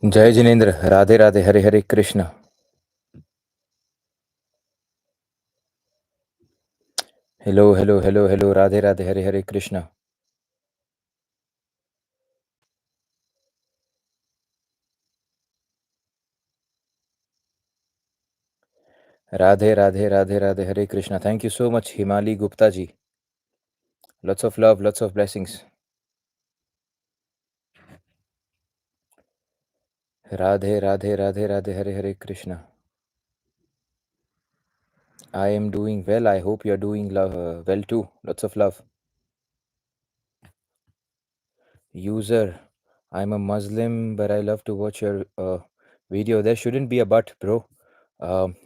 जय Jinendra. Radhe Radhe. Hare Hare Krishna. Hello hello hello hello. Radhe Radhe. Hare Hare Krishna. Radhe Radhe Radhe Radhe. Hare Krishna. Thank you so much Himali Gupta ji. Lots of love, lots of blessings. Radhe Radhe Radhe Radhe. Hare Hare Krishna. I am doing well. I hope you are doing well too. Lots of love. User, I'm a Muslim, but I love to watch your video. There shouldn't be a but, bro.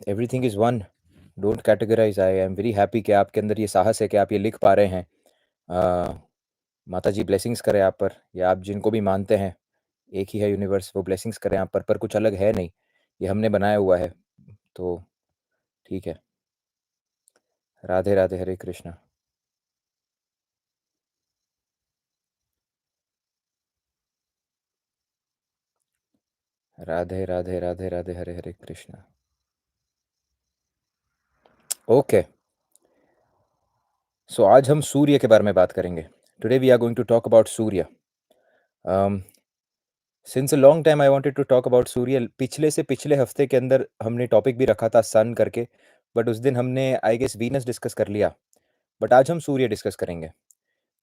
Everything is one. Don't categorize. I am very happy कि आपके अंदर ये साहस है कि आप ये लिख पा रहे हैं। माता जी ब्लेसिंग्स करें आप पर, या आप जिनको भी मानते हैं, एक ही है यूनिवर्स, वो ब्लेसिंग्स करें आप पर कुछ अलग है नहीं। ये हमने बनाया हुआ है, तो ठीक है। राधे राधे। हरे कृष्णा। राधे राधे राधे राधे। हरे हरे कृष्णा। ओके, सो आज हम सूर्य के बारे में बात करेंगे। Today we are going to talk about Surya. Since a long time I wanted to talk about Surya. पिछले से पिछले हफ्ते के अंदर हमने टॉपिक भी रखा था सन करके, बट उस दिन हमने आई गेस वीनस डिस्कस कर लिया। बट आज हम सूर्य डिस्कस करेंगे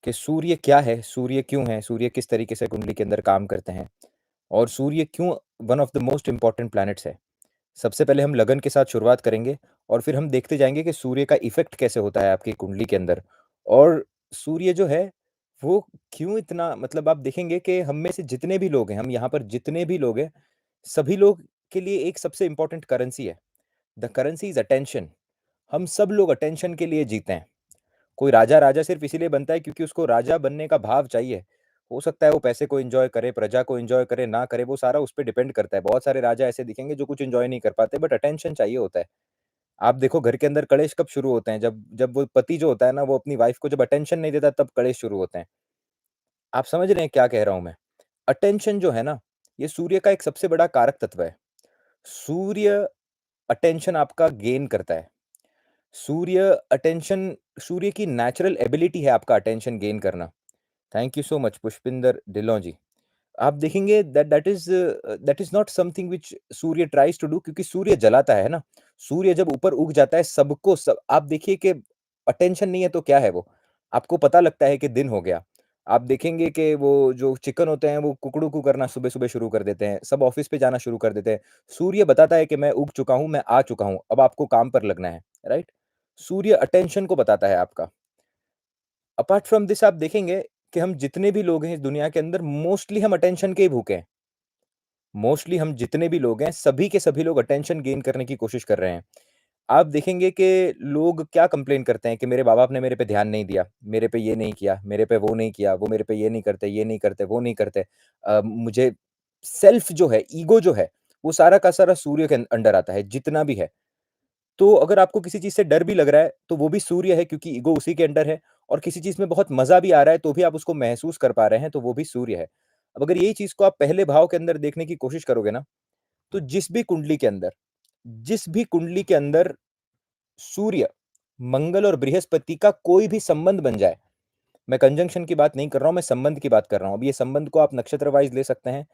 कि सूर्य क्या है, सूर्य क्यों है, सूर्य किस तरीके से कुंडली के अंदर काम करते हैं, और सूर्य क्यों one of the most important planets है। सबसे पहले हम लगन के साथ शुरुआत करेंगे, और फिर हम देखते जाएंगे कि सूर्य का इफेक्ट कैसे होता है आपकी कुंडली के अंदर। और सूर्य जो है वो क्यों इतना, मतलब आप देखेंगे कि हम में से जितने भी लोग हैं, हम यहाँ पर जितने भी लोग हैं, सभी लोग के लिए एक सबसे इंपॉर्टेंट करेंसी है। The currency is attention. हम सब लोग अटेंशन के लिए जीते हैं। कोई राजा राजा सिर्फ इसीलिए बनता है क्योंकि उसको राजा बनने का भाव चाहिए। हो सकता है वो पैसे को एंजॉय करे, प्रजा को एंजॉय करे, ना करे, वो सारा उस पे डिपेंड करता है। बहुत सारे राजा ऐसे दिखेंगे जो कुछ एंजॉय नहीं कर पाते, बट अटेंशन चाहिए होता है। आप देखो घर के अंदर कलेश कब शुरू होते हैं? जब जब वो पति जो होता है ना, वो अपनी वाइफ को जब अटेंशन नहीं देता, तब कलेश शुरू होते हैं। आप समझ रहे हैं क्या कह रहा हूं मैं? अटेंशन जो है ना, ये सूर्य का एक सबसे बड़ा कारक तत्व है। सूर्य अटेंशन आपका गेन करता है। सूर्य अटेंशन, सूर्य की नेचुरल एबिलिटी है आपका अटेंशन गेन करना। Thank you so much Pushpinder Dhillon ji. आप देखेंगे that is not something which Surya tries to do, क्योंकि सूर्य जलाता है ना। सूर्य जब ऊपर उग जाता है, सबको सब आप देखिए कि अटेंशन नहीं है तो क्या है वो? आपको पता लगता है कि दिन हो गया। आप देखेंगे कि वो जो चिकन होते हैं वो कुकड़ू-कू करना सुबह-सुबह शुरू कर देते हैं। सब ऑफिस पे जाना शुरू कर देते हैं। सूर्य बताता है कि मैं उग चुका हूँ, मैं आ चुका हूँ, अब आपको काम पर लगना है, राइट? सूर्य अटेंशन को बताता है आपका। अपार्ट फ्रॉम दिस आप देखेंगे कि हम जितने भी लोग हैं इस दुनिया के अंदर, मोस्टली हम अटेंशन के ही भूखे हैं। मोस्टली हम जितने भी लोग हैं, सभी के सभी लोग अटेंशन गेन करने की कोशिश कर रहे हैं। आप देखेंगे कि लोग क्या कंप्लेन करते हैं कि मेरे माँ-बाप ने मेरे पे ध्यान नहीं दिया, मेरे पे ये नहीं किया, मेरे पे वो नहीं किया, वो मेरे पे ये नहीं करते, ये नहीं करते, वो नहीं करते। मुझे सेल्फ जो है, ईगो जो है, वो सारा का सारा सूर्य के अंडर आता है, जितना भी है। तो अगर आपको किसी चीज़ से डर भी लग रहा है, तो वो भी सूर्य है, क्योंकि ईगो उसी के अंडर है। और किसी चीज़ में बहुत मज़ा भी आ रहा है, तो भी आप उसको महसूस कर पा रहे हैं, तो वो भी सूर्य है। अब अगर यही चीज़ को आप पहले भाव के अंदर देखने की कोशिश करोगे ना, तो जिस भी कुंडली के अंदर सूर्य, मंगल और बृहस्पति का कोई भी संबंध बन जाए, मैं कंजंक्शन की बात नहीं कर रहा हूँ, मैं संबंध की बात कर रहा हूँ। अब ये संबंध को आप नक्षत्र वाइज़ ले सकते हैं,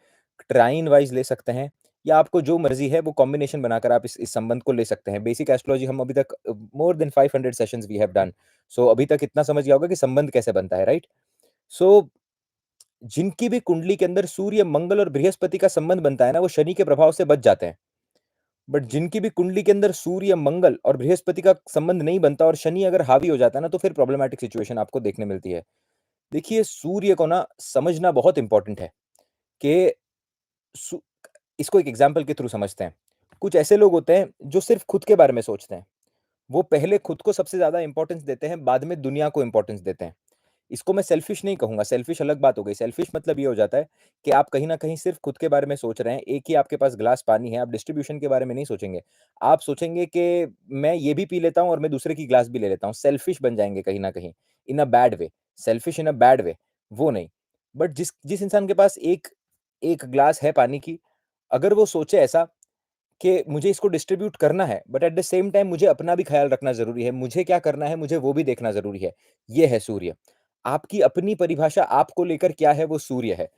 ट्राइन वाइज़ ले सकते हैं, या आपको जो मर्ज़ी है वो कॉम्बिनेशन बनाकर आप इस संबंध को ले सकते हैं। बेसिक एस्ट्रोलॉजी हम अभी तक more than 500 sessions we have done. So अभी तक इतना समझ गया होगा कि संबंध कैसे बनता है, राइट? सो जिनकी भी कुंडली के अंदर सूर्य, मंगल और बृहस्पति का संबंध बनता है ना, वो शनि के प्रभाव से बच जाते हैं। बट जिनकी भी कुंडली के अंदर सूर्य, मंगल और बृहस्पति का संबंध नहीं बनता, और शनि अगर हावी हो जाता है ना, तो फिर प्रॉब्लमैटिक सिचुएशन आपको देखने मिलती है। देखिए, सूर्य को ना समझना बहुत इंपॉर्टेंट है कि सु इसको एक एग्ज़ाम्पल के थ्रू समझते हैं। कुछ ऐसे लोग होते हैं जो सिर्फ़ खुद के बारे में सोचते हैं। वो पहले खुद को सबसे ज़्यादा इम्पोर्टेंस देते हैं, बाद में दुनिया को इम्पोर्टेंस देते हैं। इसको मैं सेल्फिश नहीं कहूँगा, सेल्फिश अलग बात हो गई। सेल्फिश मतलब ये हो जाता है कि आप कहीं न कहीं सिर्फ़ खुद के बारे में सोच रहे हैं, एक ही आपके पास ग्लास पानी है, आप डिस्ट्रीब्यूशन के बारे में नहीं सोचेंगे। आप सोचेंगे कि मैं ये भी पी लेता हूँ और मैं दूसरे की ग्लास भी ले लेता हूँ। सेल्फिश बन जाएँगे कहीं न कहीं, in a bad way. Selfish in a bad way, वो नहीं। बट जिस जिस इंसान के पास एक एक ग्लास है पानी की, अगर वो सोचे ऐसा कि मुझे इसको डिस्ट्रीब्यूट करना है, but at the same time मुझे अपना भी ख़्याल रखना ज़रूरी है। मुझे क्या करना है, मुझे वो भी देखना ज़रूरी है। ये है सूर्य। आपकी अपनी परिभाषा आपको लेकर क्या है, वो सूर्य है।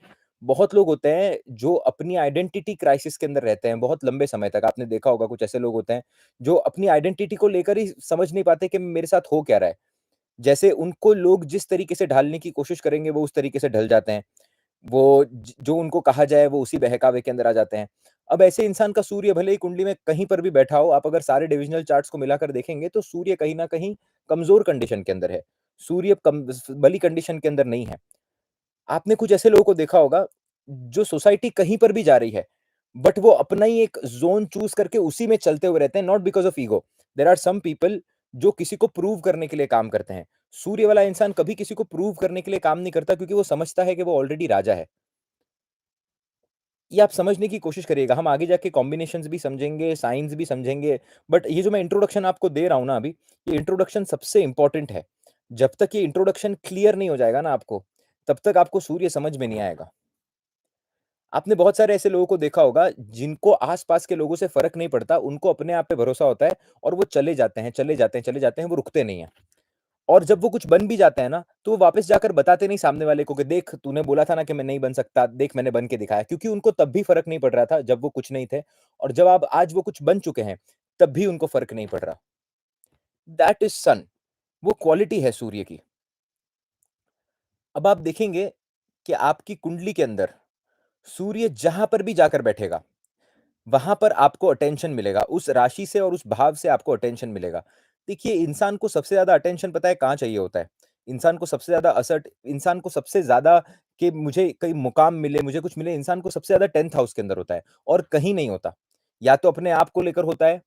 बहुत लोग होते हैं जो अपनी आइडेंटिटी क्राइसिस के अंदर रहते हैं बहुत लंबे समय तक। आपने देखा होगा कुछ ऐसे लोग होते हैं, जो अपनी आइडेंटिटी को लेकर ही समझ नहीं पाते कि मेरे साथ हो क्या रहा है। जैसे उनको लोग जिस तरीके से ढालने की कोशिश करेंगे, वो उस तरीके से ढल जाते हैं। वो ज जो उनको कहा जाए वो उसी बहकावे के अंदर आ जाते हैं। अब ऐसे इंसान का सूर्य भले ही कुंडली में कहीं पर भी बैठा हो, आप अगर सारे डिविजनल चार्ट्स को मिलाकर देखेंगे तो सूर्य कहीं न कहीं कमज़ोर कंडीशन के अंदर है। सूर्य कम स बली कंडीशन के अंदर नहीं है। आपने कुछ ऐसे लोगों को देखा होगा, जो सोसाइटी कहीं पर भी जा रही है, बट वो अपना ही एक ज़ोन चूज़ करके उसी में चलते हुए रहते हैं, not because of ego. There are some people जो किसी को प्रूव करने के लिए काम करते हैं। सूर्य वाला इंसान कभी किसी को प्रूव करने के लिए काम नहीं करता क्योंकि वो समझता है कि वो ऑलरेडी राजा है। ये आप समझने की कोशिश करिएगा, हम आगे जाके कॉम्बिनेशंस भी समझेंगे, साइंस भी समझेंगे, बट ये जो मैं इंट्रोडक्शन आपको दे रहा हूँ ना अभी, ये इंट्रोडक्शन सबसे इम्पोर्टेंट है। जब तक ये इंट्रोडक्शन क्लियर नहीं हो जाएगा ना आपको, तब तक आपको सूर्य समझ में नहीं आएगा। आपने बहुत सारे ऐसे लोगों को देखा होगा, जिनको आस-पास के लोगों से फ़र्क नहीं पड़ता, उनको अपने आप पे भरोसा होता है और वो चले जाते हैं, चले जाते हैं, चले जाते हैं, वो रुकते नहीं हैं। और जब वो कुछ बन भी जाते हैं ना, तो वो वापस जाकर बताते नहीं सामने वाले को कि देख तूने बोला था ना कि मैं नहीं बन सकता, देख मैंने बन के दिखाया। क्योंकि उनको तब भी फ़र्क नहीं पड़ रहा था जब वो कुछ नहीं थे और जब अब आज वो कुछ बन चुके हैं, तब भी उनको फ़र्क नहीं पड़ रहा। दैट इज़ सन, वो क्वालिटी है सूर्य की। अब आप देखेंगे कि आपकी कुंडली के अंदर सूर्य जहाँ पर भी जाकर बैठेगा, वहाँ पर आपको अटेंशन मिलेगा, उस राशि से और उस भाव से आपको अटेंशन मिलेगा। देखिए, इंसान को सबसे ज़्यादा अटेंशन पता है कहाँ चाहिए होता है? इंसान को सबसे ज़्यादा कि मुझे कहीं मुकाम मिले, मुझे कुछ मिले, इंसान को सबसे ज़्यादा 10th हाउस के अंदर होता है और कहीं नहीं होता। या तो अपने आप को लेकर होता है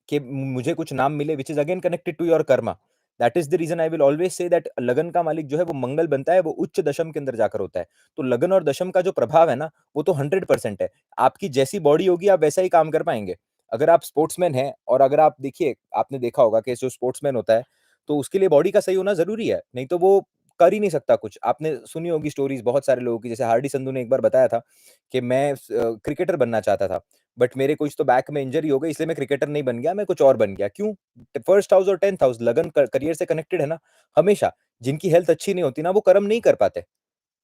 कि मुझे कुछ नाम मिले which is again connected to your karma. That is the reason I will always say that लगन का मालिक जो है वो मंगल बनता है, वो उच्च दशम के अंदर जाकर होता है। तो लगन और दशम का जो प्रभाव है ना, वो तो 100% है। आपकी जैसी बॉडी होगी आप वैसा ही काम कर पाएँगे। अगर आप स्पोर्ट्समैन हैं और अगर आप देखिए आपने देखा होगा कि जो स्पोर्ट्समैन होता है, तो उसके लिए बॉडी का सही होना ज़रूरी है, नहीं तो वो कर ही नहीं सकता कुछ। आपने सुनी होगी स्टोरीज़ बहुत सारे लोगों की, जैसे हार्डी संधू ने एक बार बताया था कि मैं क्रिकेटर बनना चाहता था। बट मेरे कुछ तो बैक में इंजरी हो गई इसलिए मैं क्रिकेटर नहीं बन गया, मैं कुछ और बन गया। क्यों? फर्स्ट हाउस और 10th हाउस लगन क करियर से कनेक्टेड है ना, हमेशा। जिनकी हेल्थ अच्छी नहीं होती ना, वो कर्म नहीं कर पाते।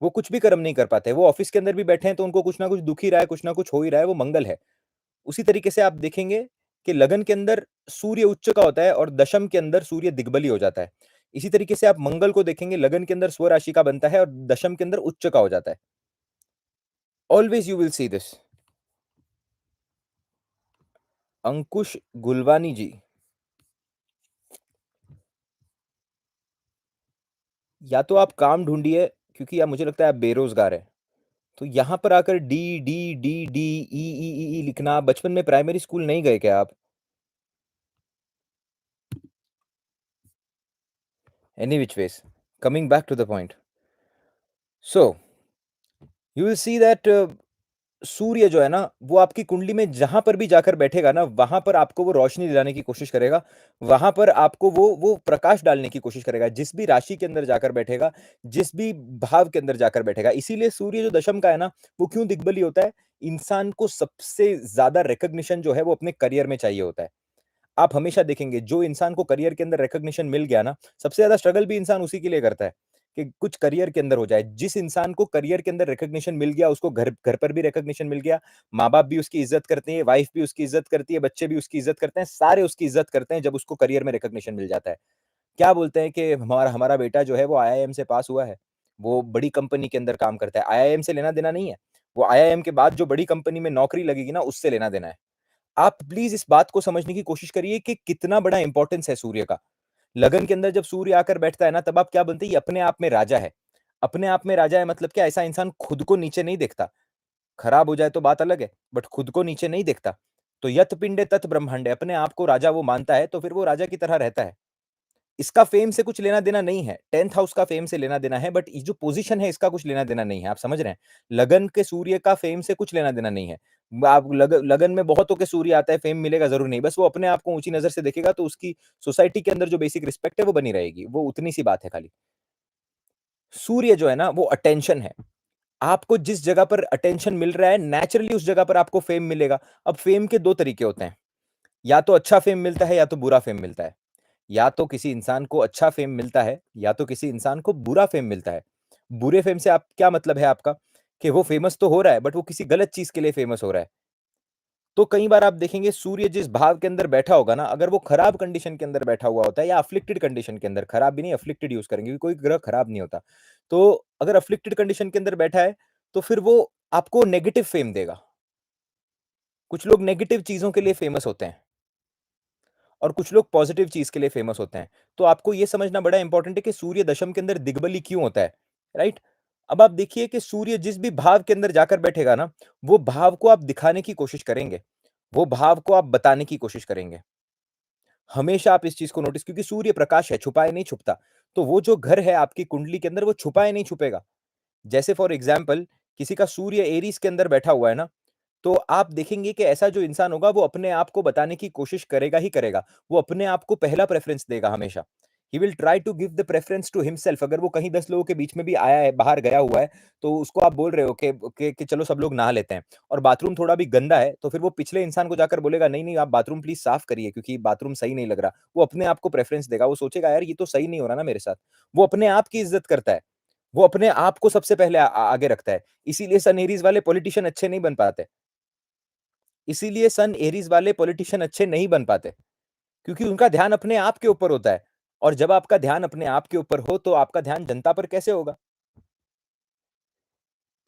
वो कुछ भी कर्म नहीं कर पाते। वो ऑफ़िस के अंदर भी बैठे हैं तो उनको कुछ ना कुछ दुःख ही रहा है, कुछ ना कुछ हो ही रहा है, वो मंगल है। उसी तरीके से आप देखेंगे कि लगन के अंदर सूर्य उच्च का होता है और दशम के अंदर सूर्य दिग्बली हो जाता है। इसी तरीके से आप मंगल को देखेंगे, लगन के अंदर स्वराशि का बनता है और दशम के अंदर उच्च का हो जाता है। Always you will see this. Ankush Gulwani ji. या तो आप काम ढूँढिए क्योंकि या मुझे लगता है आप बेरोज़गार हैं। तो यहाँ पर आकर D, D, D, D, E, E, E, E लिखना बचपन में प्राइमरी स्कूल नहीं गए क्या आप? Any which ways, coming back to the point. So, you will see that Surya जो है ना, वो आपकी कुंडली में जहाँ पर भी जाकर बैठेगा ना, वहाँ पर आपको वो रोशनी दिलाने की कोशिश करेगा। वहाँ पर आपको वो प्रकाश डालने की कोशिश करेगा। जिस भी राशि के अंदर जाकर बैठेगा, जिस भी भाव के अंदर जाकर बैठेगा। इसीलिए सूर्य जो दशम का है ना, वो क्यों दिग्बली होता है? इंसान को सबसे ज़्यादा रिकॉग्निशन जो है, वो अपने करियर में चाहिए होता है। आप हमेशा देखेंगे जो इंसान को करियर के अंदर रिकॉग्निशन मिल गया ना, सबसे ज़्यादा स्ट्रगल भी इंसान उसी के लिए करता है, कि कुछ करियर के अंदर हो जाए। जिस इंसान को करियर के अंदर रिकॉग्निशन मिल गया, उसको घर घर पर भी रिकॉग्निशन मिल गया, माँ-बाप भी उसकी इज़्ज़त करते हैं, वाइफ भी उसकी इज़्ज़त करती है, बच्चे भी उसकी इज़्ज़त करते हैं, सारे उसकी इज़्ज़त करते हैं जब उसको करियर में रिकॉग्निशन मिल जाता है। क्या बोलते हैं कि हमारा हमारा बेटा जो है वो आईआईएम से पास हुआ है, वो बड़ी कंपनी के अंदर काम करता है। आईआईएम से लेना-देना नहीं है, वो आईआईएम के बाद जो बड़ी कंपनी में नौकरी लगेगी ना, उससे लेना-देना है। आप प्लीज़ इस बात को समझने की कोशिश करिए कि कितना बड़ा इम्पोर्टेंस है सूर्य का। लगन के अंदर जब सूर्य आकर बैठता है ना, तब आप क्या बनते हैं, ये अपने आप में राजा है। अपने आप में राजा है मतलब क्या? ऐसा इंसान खुद को नीचे नहीं देखता। खराब हो जाए तो बात अलग है, बट खुद को नीचे नहीं देखता। तो यत् पिंडे तत् ब्रह्मांडे, अपने आप को राजा वो मानता है, तो फिर वो राजा की तरह रहता है। इसका फेम से कुछ लेना-देना नहीं है। 10th हाउस का फेम से लेना-देना है, बट ये जो पोज़ीशन है इसका कुछ लेना-देना नहीं है, आप समझ रहे हैं? लगन के सूर्य का फेम से कुछ लेना-देना नहीं है। आप लगन में बहुतों के सूर्य आता है, फेम मिलेगा ज़रूरी नहीं। बस वो अपने आप को ऊँची नज़र से देखेगा तो उसकी सोसाइटी के अंदर जो बेसिक रिस्पेक्ट है वो बनी रहेगी। वो उतनी सी बात है खाली। सूर्य जो है ना वो अटेंशन है। आपको जिस जगह पर अटेंशन मिल रहा है, नेचुरली उस जगह पर आपको फेम मिलेगा। अब फेम के 2 तरीके होते हैं, या तो अच्छा फेम मिलता है या तो बुरा फेम मिलता है। या तो किसी इंसान को अच्छा फेम मिलता है, या तो किसी इंसान को बुरा फेम मिलता है। बुरे फेम से आप क्या मतलब है आपका? कि वो फेमस तो हो रहा है, बट वो किसी गलत चीज़ के लिए फेमस हो रहा है। तो कई बार आप देखेंगे सूर्य जिस भाव के अंदर बैठा होगा ना, अगर वो खराब कंडीशन के अंदर बैठा हुआ होता है या अफ्लिक्टेड कंडीशन के अंदर, खराब भी नहीं अफ्लिक्टेड यूज़ करेंगे क्योंकि कोई ग्रह खराब नहीं होता। तो अगर अफ्लिक्टेड कंडीशन के अंदर बैठा है, तो फिर वो आपको नेगेटिव फेम देगा। कुछ लोग नेगेटिव चीज़ों के लिए फेमस होते हैं और कुछ लोग पॉजिटिव चीज़ के लिए फेमस होते हैं। तो आपको ये समझना बड़ा इंपॉर्टेंट है कि सूर्य दशम के अंदर दिग्बली क्यों होता है, राइट? अब आप देखिए कि सूर्य जिस भी भाव के अंदर जाकर बैठेगा ना, वो भाव को आप दिखाने की कोशिश करेंगे। वो भाव को आप बताने की कोशिश करेंगे। हमेशा आप इस चीज़ को नोटिस क्योंकि सूर्य प्रकाश है, छुपाए नहीं छुपता। तो वो जो घर है आपकी कुंडली के अंदर वो छुपाए नहीं छुपेगा। जैसे फॉर एग्ज़ाम्पल किसी का सूर्य एरीज़ के अंदर बैठा हुआ है ना, तो आप देखेंगे कि ऐसा जो इंसान होगा वो अपने आप को बताने की कोशिश करेगा ही करेगा। वो अपने आप को पहला प्रेफ़रेंस देगा हमेशा। He will try to give the preference to himself अगर वो कहीं 10 लोगों के बीच में भी आया है, बाहर गया हुआ है, तो उसको आप बोल रहे हो कि चलो सब लोग नहा लेते हैं और बाथरूम थोड़ा भी गंदा है, तो फिर वो पिछले इंसान को जाकर बोलेगा, "नहीं, नहीं आप बाथरूम प्लीज़ साफ़ करिए क्योंकि बाथरूम सही नहीं लग रहा।" वो अपने आप को प्रेफ़रेंस देगा। वो सोचेगा यार ये तो सही नहीं हो रहा ना मेरे साथ। वो अपने आप की इज़्ज़त करता है। वो अपने आप को सबसे पहले आगे रखता है। इसीलिए सन एरीज़ वाले पॉलिटिशियन अच्छे नहीं बन पाते। इसीलिए सन एरीज़ वाले पॉलिटिशियन अच्छे नहीं बन पाते, क्योंकि उनका ध्यान अपने आप के ऊपर होता है और जब आपका ध्यान अपने आप के ऊपर हो, तो आपका ध्यान जनता पर कैसे होगा?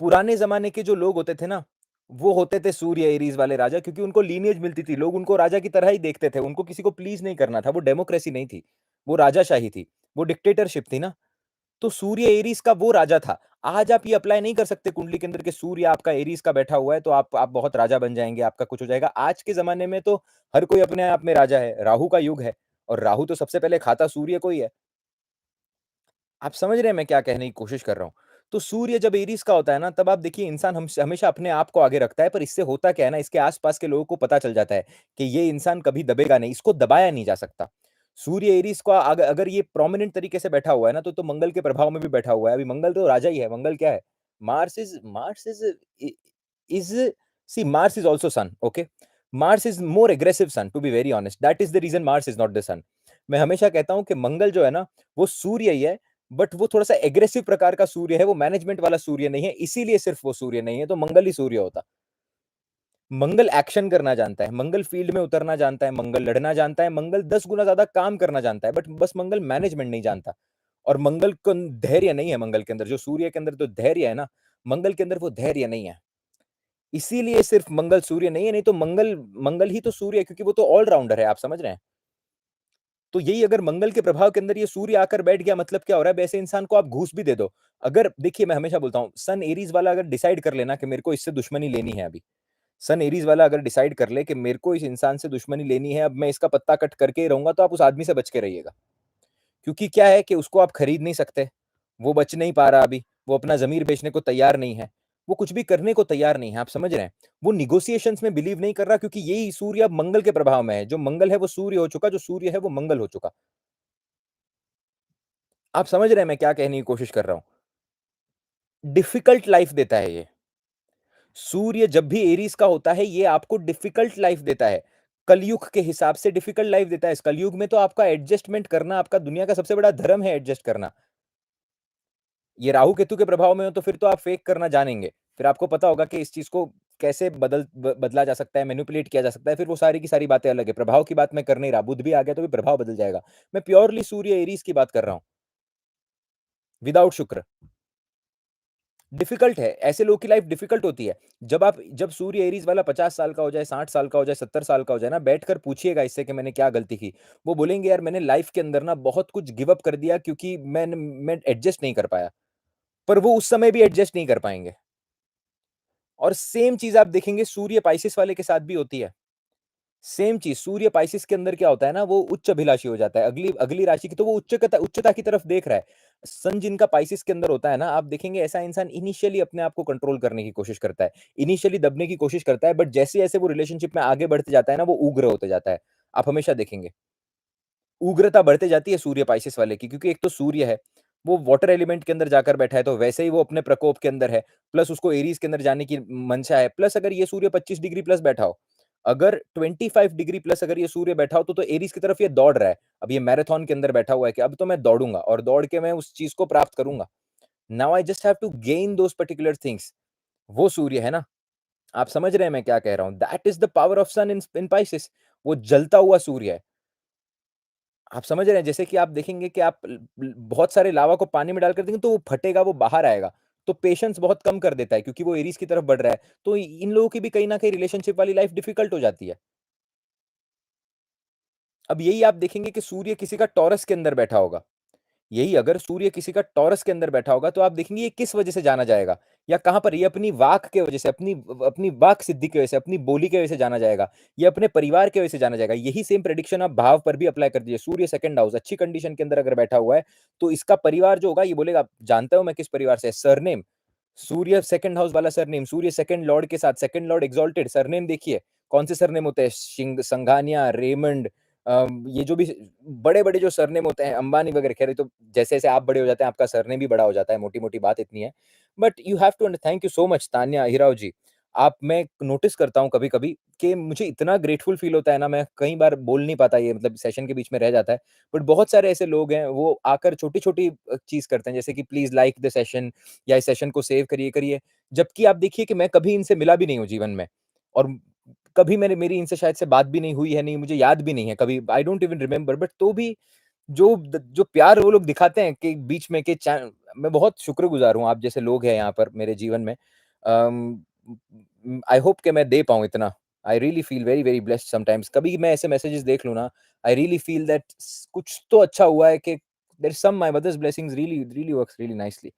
पुराने ज़माने के जो लोग होते थे ना, वो होते थे सूर्य एरीज़ वाले राजा क्योंकि उनको लीनिएज मिलती थी। लोग उनको राजा की तरह ही देखते थे, उनको किसी को प्लीज़ नहीं करना था, वो डेमोक्रेसी नहीं थी, वो राजाशाही थी, वो डिक्टेटरशिप थी ना। तो सूर्य एरीज़ का वो राजा था। आज आप ये अप्लाई नहीं कर सकते कुंडली के अंदर कि सूर्य आपका एरीज़ का बैठा हुआ है, तो आप बहुत राजा बन जाएँगे, आपका कुछ हो जाएगा। आज के ज़माने में तो हर कोई अपने आप में राजा है, राहु का युग है और राहु तो सबसे पहले खाता सूर्य को ही है। आप समझ रहे हैं मैं क्या कहने की कोशिश कर रहा हूँ? तो सूर्य जब एरीज़ का होता है ना, तब आप देखिए इंसान हमेशा अपने आप को आगे रखता है, पर इससे होता क्या है ना, इसके आस-पास के लोगों को पता चल जाता है कि ये इंसान कभी दबेगा नहीं, इसको दबाया नहीं जा सकता। सूर्य एरीज़ का अगर ये प्रोमिनेंट तरीके से बैठा हुआ है ना, तो मंगल के प्रभाव में भी बैठा हुआ है। अभी मंगल तो राजा ही है, मंगल क्या है? मार्स इज़ इ is see Mars is also sun, okay? Mars is more aggressive sun to be very honest, that is the reason Mars is not the sun. मैं हमेशा कहता हूँ कि मंगल जो है ना, वो सूर्य ही है बट वो थोड़ा-सा एग्रेसिव प्रकार का सूर्य है, वो मैनेजमेंट वाला सूर्य नहीं है, इसीलिए सिर्फ वो सूर्य नहीं है, तो मंगल ही सूर्य होता। मंगल एक्शन करना जानता है, मंगल फील्ड में उतरना जानता है, मंगल लड़ना जानता है, मंगल 10 गुना ज़्यादा काम करना जानता है, बट बस मंगल मैनेजमेंट नहीं जानता। और मंगल को धैर्य नहीं है मंगल के अंदर, जो सूर्य के अंदर तो धैर्य है ना, मंगल के अंदर वो धैर्य नहीं है। इसीलिए सिर्फ मंगल सूर्य नहीं है, नहीं तो मंगल मंगल ही तो सूर्य है क्योंकि वो तो ऑल राउंडर है, आप समझ रहे हैं? तो यही अगर मंगल के प्रभाव के अंदर ये सूर्य आकर बैठ गया मतलब क्या हो रहा है? वैसे इंसान को आप घूस भी दे दो। अगर देखिए मैं हमेशा बोलता हूँ सन एरीज़ वाला अगर डिसाइड कर लेना कि मेरे को इससे दुश्मनी लेनी है अभी। सन एरीज़ वाला अगर डिसाइड कर ले कि मेरे को इस इंसान से दुश्मनी लेनी है, अब मैं इसका पत्ता कट करके ही रहूँगा, तो आप उस आदमी से बच के रहिएगा। क्योंकि क्या है कि उसको आप खरीद नहीं सकते, वो बच नहीं पा रहा अभी, वो अपना ज़मीर बेचने को तैयार नहीं है, वो कुछ भी करने को तैयार नहीं है, आप समझ रहे हैं? वो नेगोशिएशंस में बिलीव नहीं कर रहा क्योंकि यही सूर्य अब मंगल के प्रभाव में है, जो मंगल है वो सूर्य हो चुका, जो सूर्य है वो मंगल हो चुका। आप समझ रहे हैं मैं क्या कहने की कोशिश कर रहा हूँ? डिफ़िकल्ट लाइफ़ देता है ये। सूर्य जब भी एरीज़ का होता है, ये आपको डिफ़िकल्ट लाइफ़ देता है। कलयुग के हिसाब से डिफ़िकल्ट लाइफ़ देता है। इस कलयुग में तो आपका एडजस्टमेंट करना आपका दुनिया का सबसे बड़ा धर्म है एडजस्ट करना। ये राहु केतु के प्रभाव में हो तो फिर तो आप फेक करना जानेंगे। फिर आपको पता होगा कि इस चीज़ को कैसे बदला जा सकता है, मैनिपुलेट किया जा सकता है, फिर वो सारी की सारी बातें अलग है। प्रभाव की बात मैं कर नहीं रहा, बुध भी आ गया तो भी प्रभाव बदल जाएगा। मैं प्योरली सूर्य एरीज़ की बात कर रहा हूँ, विदाउट शुक्र। डिफ़िकल्ट है, ऐसे लोगों की लाइफ़ डिफ़िकल्ट होती है। जब सूर्य एरीज़ वाला 50 साल का हो जाए, 60 साल का हो जाए, 70 साल का हो जाए ना, बैठकर पूछिएगा इससे कि मैंने क्या गलती की? वो बोलेंगे यार मैंने लाइफ़ के अंदर ना बहुत कुछ गिव अप कर दिया क्योंकि मैं एडजस्ट नहीं कर पाया। पर वो उस समय भी एडजस्ट नहीं कर पाएँगे। और सेम चीज़ आप देखेंगे सूर्य पाइसेस वाले के साथ भी होती है। सेम चीज़ सूर्य पाइसेस के अंदर क्या होता है ना, वो उच्च अभिलाषी हो जाता है। अगली अगली राशि की तो वो उच्चता की तरफ देख रहा है। सन जिनका पाइसेस के अंदर होता है ना, आप देखेंगे ऐसा इंसान इनिशियली अपने आप को कंट्रोल करने की कोशिश करता है। इनिशियली दबने की कोशिश करता है, बट जैसे-जैसे वो रिलेशनशिप में आगे बढ़ते जाता है ना, वो उग्र होते जाता है। आप हमेशा देखेंगे। उग्रता बढ़ते जाती है सूर्य पाइसेस वाले की क्योंकि एक तो सूर्य है। वो वाटर एलिमेंट के अंदर जाकर बैठा है, तो वैसे ही वो अपने प्रकोप के अंदर है, प्लस उसको एरीज़ के अंदर जाने की मंशा है, प्लस अगर ये सूर्य 25 डिग्री प्लस बैठा हो, अगर 25 डिग्री प्लस अगर ये सूर्य बैठा हो, तो एरीज़ की तरफ ये दौड़ रहा है। अब ये मैराथन के अंदर बैठा हुआ है कि अब तो मैं दौड़ूँगा और दौड़ के मैं उस चीज़ को प्राप्त करूँगा। Now I just have to gain those particular things. वो सूर्य है ना, आप समझ रहे हैं मैं क्या कह रहा हूँ? That is the power of sun in Pisces. वो जलता हुआ सूर्य है। आप समझ रहे हैं? जैसे कि आप देखेंगे कि आप ल ल बहुत सारे लावा को पानी में डालकर देखेंगे तो वो फटेगा, वो बाहर आएगा। तो पेशेंस बहुत कम कर देता है क्योंकि वो एरीज़ की तरफ बढ़ रहा है। तो इन लोगों की भी कहीं न कहीं रिलेशनशिप वाली लाइफ़ डिफ़िकल्ट हो जाती है। अब यही आप देखेंगे कि सूर्य किसी का टॉरस के अंदर बैठा होगा। यही अगर सूर्य किसी का टॉरस के अंदर बैठा होगा तो आप देखेंगे ये किस वजह से जाना जाएगा या कहाँ पर ये अपनी वाक के वजह से, अपनी वाक सिद्धि की वजह से, अपनी बोली की वजह से जाना जाएगा। ये अपने परिवार की वजह से जाना जाएगा। यही सेम प्रेडिक्शन आप भाव पर भी अप्लाई कर दीजिए। सूर्य सेकंड हाउस अच्छी कंडीशन के अंदर अगर बैठा हुआ है, तो इसका परिवार जो होगा ये बोलेगा जानता हूँ मैं किस परिवार से है, सरनेम सूर्य सेकंड हाउस वाला सरनेम, सूर्य सेकंड लॉर्ड के साथ, सेकंड लॉर्ड एक्साल्टेड सरनेम देखिए, कौन से सरनेम होते हैं? संघानिया, रेमंड, ये जो भी बड़े-बड़े जो सरनेम होते हैं, अंबानी वगैरह, खैर ये तो जैसे-जैसे आप बड़े हो जाते हैं, आपका सरनेम भी बड़ा हो जाता है, मोटी-मोटी बात इतनी है। But you have to thank you so much Tanya Ahirao ji. आप मैं नोटिस करता हूँ कभी-कभी कि मुझे इतना ग्रेटफुल फील होता है ना, मैं कई बार बोल नहीं पाता, ये मतलब सेशन के बीच में रह जाता है। बट बहुत सारे ऐसे लोग हैं, वो आकर छोटी-छोटी चीज़ करते हैं, जैसे कि प्लीज़ लाइक द सेशन या इस सेशन को सेव करिए। जबकि आप देखिए कि मैं कभी इनसे मिला भी नहीं हूँ जीवन में और कभी मैंने मेरी इनसे शायद से बात भी नहीं हुई है, नहीं मुझे याद भी नहीं है कभी, I don't even remember, but तो भी जो प्यार वो लोग दिखाते हैं कि बीच में कि चा मैं बहुत शुक्रगुज़ार हूँ, आप जैसे लोग हैं यहाँ पर मेरे जीवन में। आई होप कि मैं दे पाऊँ इतना। I really feel very, very blessed sometimes. कभी मैं ऐसे मैसेजेस देख लूँ ना, आई रियली फील दैट स कुछ तो अच्छा हुआ है कि there is some my mother's blessings really really works really nicely.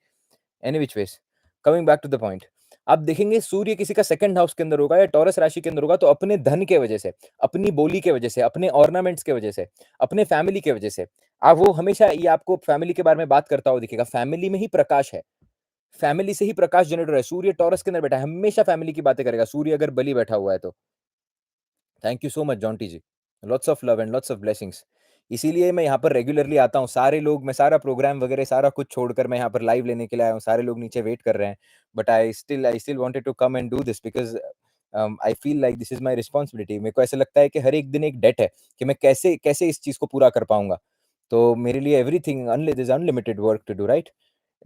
Any which ways, coming back to the point, आप देखेंगे सूर्य किसी का सेकंड हाउस के अंदर होगा या टॉरस राशि के अंदर होगा तो अपने धन के वजह से, अपनी बोली के वजह से, अपने ऑर्नामेंट्स के वजह से, अपने फैमिली के वजह से, वो हमेशा ये आपको फैमिली के बारे में बात करता हुआ दिखेगा। फैमिली में ही प्रकाश है, फैमिली से ही प्रकाश जनरेट हो रहा है। सूर्य टॉरस के अंदर बैठा है, हमेशा फैमिली की बातें करेगा। सूर्य अगर बलि बैठा हुआ है तो। Thank you so much Jonty ji. Lots of love and lots of blessings. इसीलिए मैं यहाँ पर रेगुलरली आता हूँ। सारे लोग, मैं सारा प्रोग्राम वगैरह सारा कुछ छोड़कर मैं यहाँ पर लाइव लेने के लिए आया हूँ। सारे लोग नीचे वेट कर रहे हैं। But I still wanted to come and do this because I feel like this is my responsibility. मेरे को ऐसा लगता है कि हर एक दिन एक डेट है कि मैं कैसे कैसे इस चीज़ को पूरा कर पाऊँगा। तो मेरे लिए everything there is unlimited work to do, right?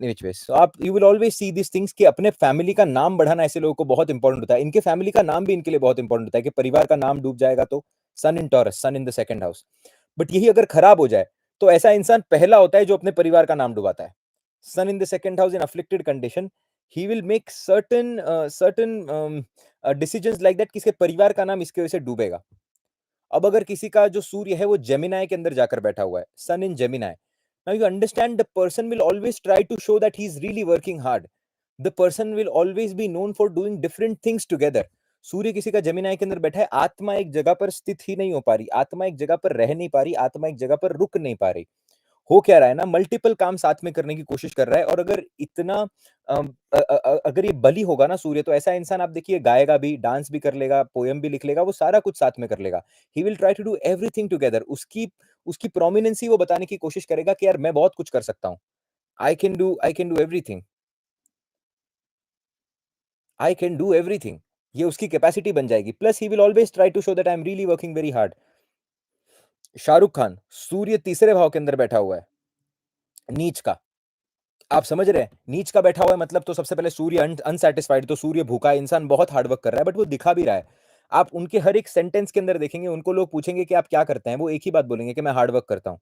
Which ways so आप you will always see these things कि अपने फैमिली का नाम बढ़ाना ऐसे लोगों को बहुत इम्पोर्टेंट होता है। इनके फैमिली का नाम भी इनके लिए बहुत इम्पोर्टेंट होता है कि परिवार का नाम डूब जाएगा तो sun in Taurus, sun in the second house. But यही अगर खराब हो जाए, तो ऐसा इंसान पहला होता है जो अपने परिवार का नाम डुबाता है। Sun in the second house in afflicted condition, he will make certain decisions like that कि इसके परिवार का नाम इसकी वजह से डूबेगा। अब अगर किसी का जो सूर्य है वो जेमिनी के अंदर जाकर बैठा हुआ है, sun in Gemini, now you understand the person will always try to show that he is really working hard. The person will always be known for doing different things together. सूर्य किसी का Gemini के अंदर बैठा है, आत्मा एक जगह पर स्थित ही नहीं हो पा रही, आत्मा एक जगह पर रह नहीं पा रही, आत्मा एक जगह पर रुक नहीं पा रही। हो क्या रहा है ना, मल्टीपल काम साथ में करने की कोशिश कर रहा है और अगर इतना अगर ये बली होगा ना सूर्य, तो ऐसा इंसान आप देखिए गाएगा भी, डांस भी कर लेगा, पोएम भी लिख लेगा, वो सारा कुछ साथ में कर लेगा। He will try to do everything together. उसकी उसकी प्रोमिनेंस ही वो बताने की कोशिश करेगा कि यार मैं बहुत कुछ कर सकता हूँ। I can do everything, I can do everything. ये उसकी कैपेसिटी बन जाएगी। Plus he will always try to show that I am really working very hard. Shahrukh Khan, सूर्य तीसरे भाव के अंदर बैठा हुआ है, नीच का। आप समझ रहे हैं? नीच का बैठा हुआ है मतलब तो सबसे पहले सूर्य अनसैटिस्फाइड, तो सूर्य भूखा है, इंसान बहुत हार्ड वर्क कर रहा है बट वो दिखा भी रहा है। आप उनके हर एक सेंटेंस के अंदर देखेंगे, उनको लोग पूछेंगे कि आप क्या करते हैं? वो एक ही बात बोलेंगे कि मैं हार्ड वर्क करता हूँ।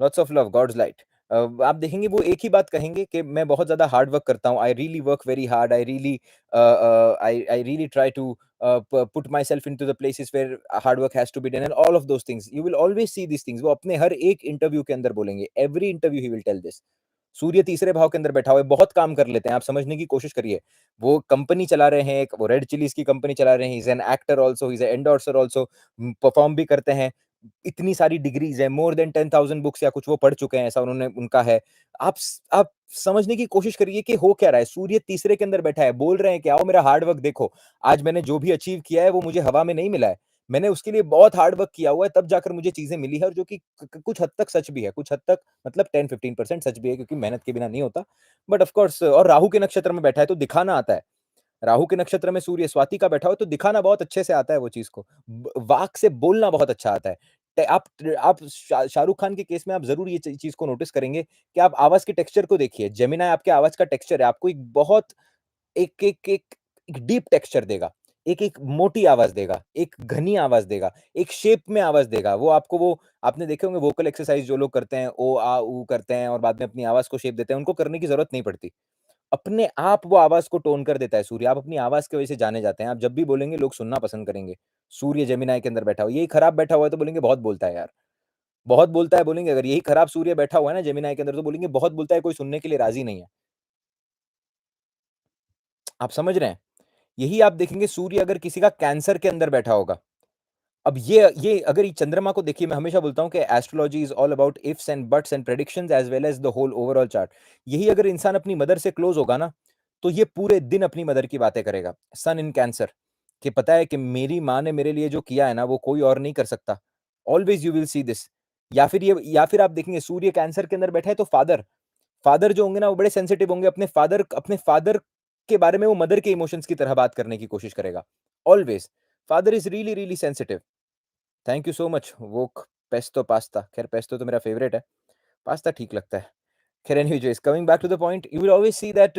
Lots of love, god's light. आप देखेंगे वो एक ही बात कहेंगे कि मैं बहुत ज़्यादा हार्ड वर्क करता हूँ। I really work very hard. I really try to put myself into the places where hard work has to be done and all of those things. You will always see these things. वो अपने हर एक interview के अंदर बोलेंगे। Every interview he will tell this. सूर्य तीसरे भाव के अंदर बैठा हुआ है, बहुत काम कर लेते हैं, आप समझने की कोशिश करिए। वो कंपनी चला रहे हैं, एक वो रेड चिलीज़ की कंपनी चला रहे हैं, he is an actor also, he is a endorser also, perform भी करते हैं। इतनी सारी डिग्रीज़ हैं, मोर देन 10,000 बुक्स या कुछ वो पढ़ चुके हैं, ऐसा उन्होंने उनका है। आप समझने की कोशिश करिए कि हो क्या रहा है। सूर्य तीसरे के अंदर बैठा है, बोल रहे हैं कि आओ मेरा हार्ड वर्क देखो। आज मैंने जो भी अचीव किया है, वो मुझे हवा में नहीं मिला है। मैंने उसके लिए बहुत हार्ड वर्क किया हुआ है, तब जाकर मुझे चीज़ें मिली है और जो कि क कुछ हद तक सच भी है, कुछ हद तक मतलब 10-15% सच भी है क्योंकि मेहनत के बिना नहीं होता। बट ऑफ कोर्स और राहु के नक्षत्र में बैठा है तो दिखाना आता है। राहु के नक्षत्र में सूर्य स्वाति का बैठा हो तो दिखाना बहुत अच्छे से आता है वो चीज़ को। वाक से बोलना बहुत अच्छा आता है। आप शाहरुख खान के केस में आप ज़रूर ये चीज़ को नोटिस करेंगे कि आप आवाज़ के टेक्सचर को देखिए। जेमिनी आपके आवाज़ का टेक्सचर है, आपको एक बहुत एक एक एक एक डीप टेक्सचर देगा। एक मोटी आवाज़ देगा, एक घनी आवाज़ देगा, एक शेप में आवाज़ देगा। वो आपको वो आपने देखे होंगे वोकल एक्सरसाइज़ जो लोग करते हैं, ओ, आ, ऊ करते हैं और बाद में अपनी आवाज़ को शेप देते हैं, उनको करने की ज़रूरत नहीं पड़ती। अपने आप वो आवाज़ को टोन कर देता है सूर्य। आप अपनी आवाज़ की वजह से जाने जाते हैं। आप जब भी बोलेंगे लोग सुनना पसंद करेंगे। सूर्य जेमिनी के अंदर बैठा हो, यही खराब बैठा हुआ है तो बोलेंगे बहुत बोलता है यार। बहुत बोलता है बोलेंगे, अगर यही खराब सूर्य बैठा हुआ है ना जेमिनी के अंदर तो बोलेंगे बहुत बोलता है, कोई सुनने के लिए राज़ी नहीं है। आप समझ रहे हैं? यही आप देखेंगे सूर्य अगर किसी का कैंसर के अंदर बैठा होगा। अब ये अगर ये चंद्रमा को देखिए, मैं हमेशा बोलता हूँ कि astrology is all about ifs and buts and predictions as well as the whole overall chart. यही अगर इंसान अपनी मदर से क्लोज़ होगा ना, तो ये पूरे दिन अपनी मदर की बातें करेगा। सन इन कैंसर, कि पता है कि मेरी माँ ने मेरे लिए जो किया है ना, वो कोई और नहीं कर सकता। Always you will see this. या फिर आप देखेंगे सूर्य कैंसर के अंदर बैठा है तो फादर, फादर जो होंगे ना वो बड़े सेंसिटिव होंगे, अपने फादर के बारे में वो मदर के इमोशंस की तरह बात करने की कोशिश करेगा। Always. Father is really, really sensitive. Thank you so much wok pesto pasta. ख़ैर पेस्टो तो मेरा फ़ेवरेट है। पास्ता ठीक लगता है। ख़ैर anyways coming back to the point, you will always see that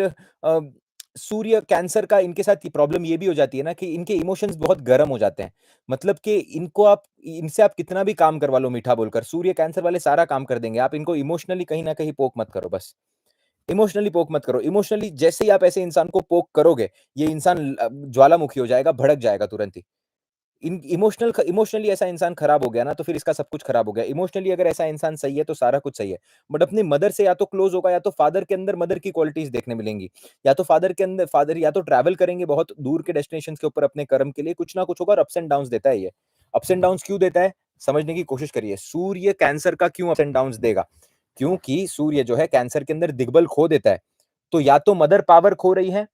सूर्य कैंसर का इनके साथ ये प्रॉब्लम ये भी हो जाती है ना कि इनके इमोशंस बहुत गर्म हो जाते हैं। मतलब कि इनसे आप कितना भी काम करवा लो मीठा बोलकर, सूर्य कैंसर वाले सारा काम कर देंगे। आप इनको इमोशनली कहीं न कहीं पोक मत करो बस। इमोशनली पोक मत करो। इमोशनली जैसे ही आप ऐसे इंसान को पोक करोगे, ये इंसान ज्वालामुखी हो जाएगा, भड़क जाएगा तुरंत ही। इमोशनली ऐसा इंसान खराब हो गया ना, तो फिर इसका सब कुछ खराब हो गया। इमोशनली अगर ऐसा इंसान सही है, तो सारा कुछ सही है। बट अपनी मदर से या तो क्लोज़ होगा या तो फादर के अंदर मदर की क्वालिटीज़ देखने मिलेंगी। या तो फादर या तो ट्रैवल करेंगे बहुत दूर के डेस्टिनेशंस के ऊपर अपने कर्म के लिए, कुछ ना कुछ होगा और अप्स एंड डाउन्स देता है ये। अप्स एंड डाउन्स क्यों देता है? समझने की कोशिश करिए। सूर्य कैंसर का क्यों अप्स एंड डाउन्स देगा? क्योंकि सूर्य जो है कैंसर के अंदर दिग्बल खो देता है। तो या तो मदर पावर खो रही है,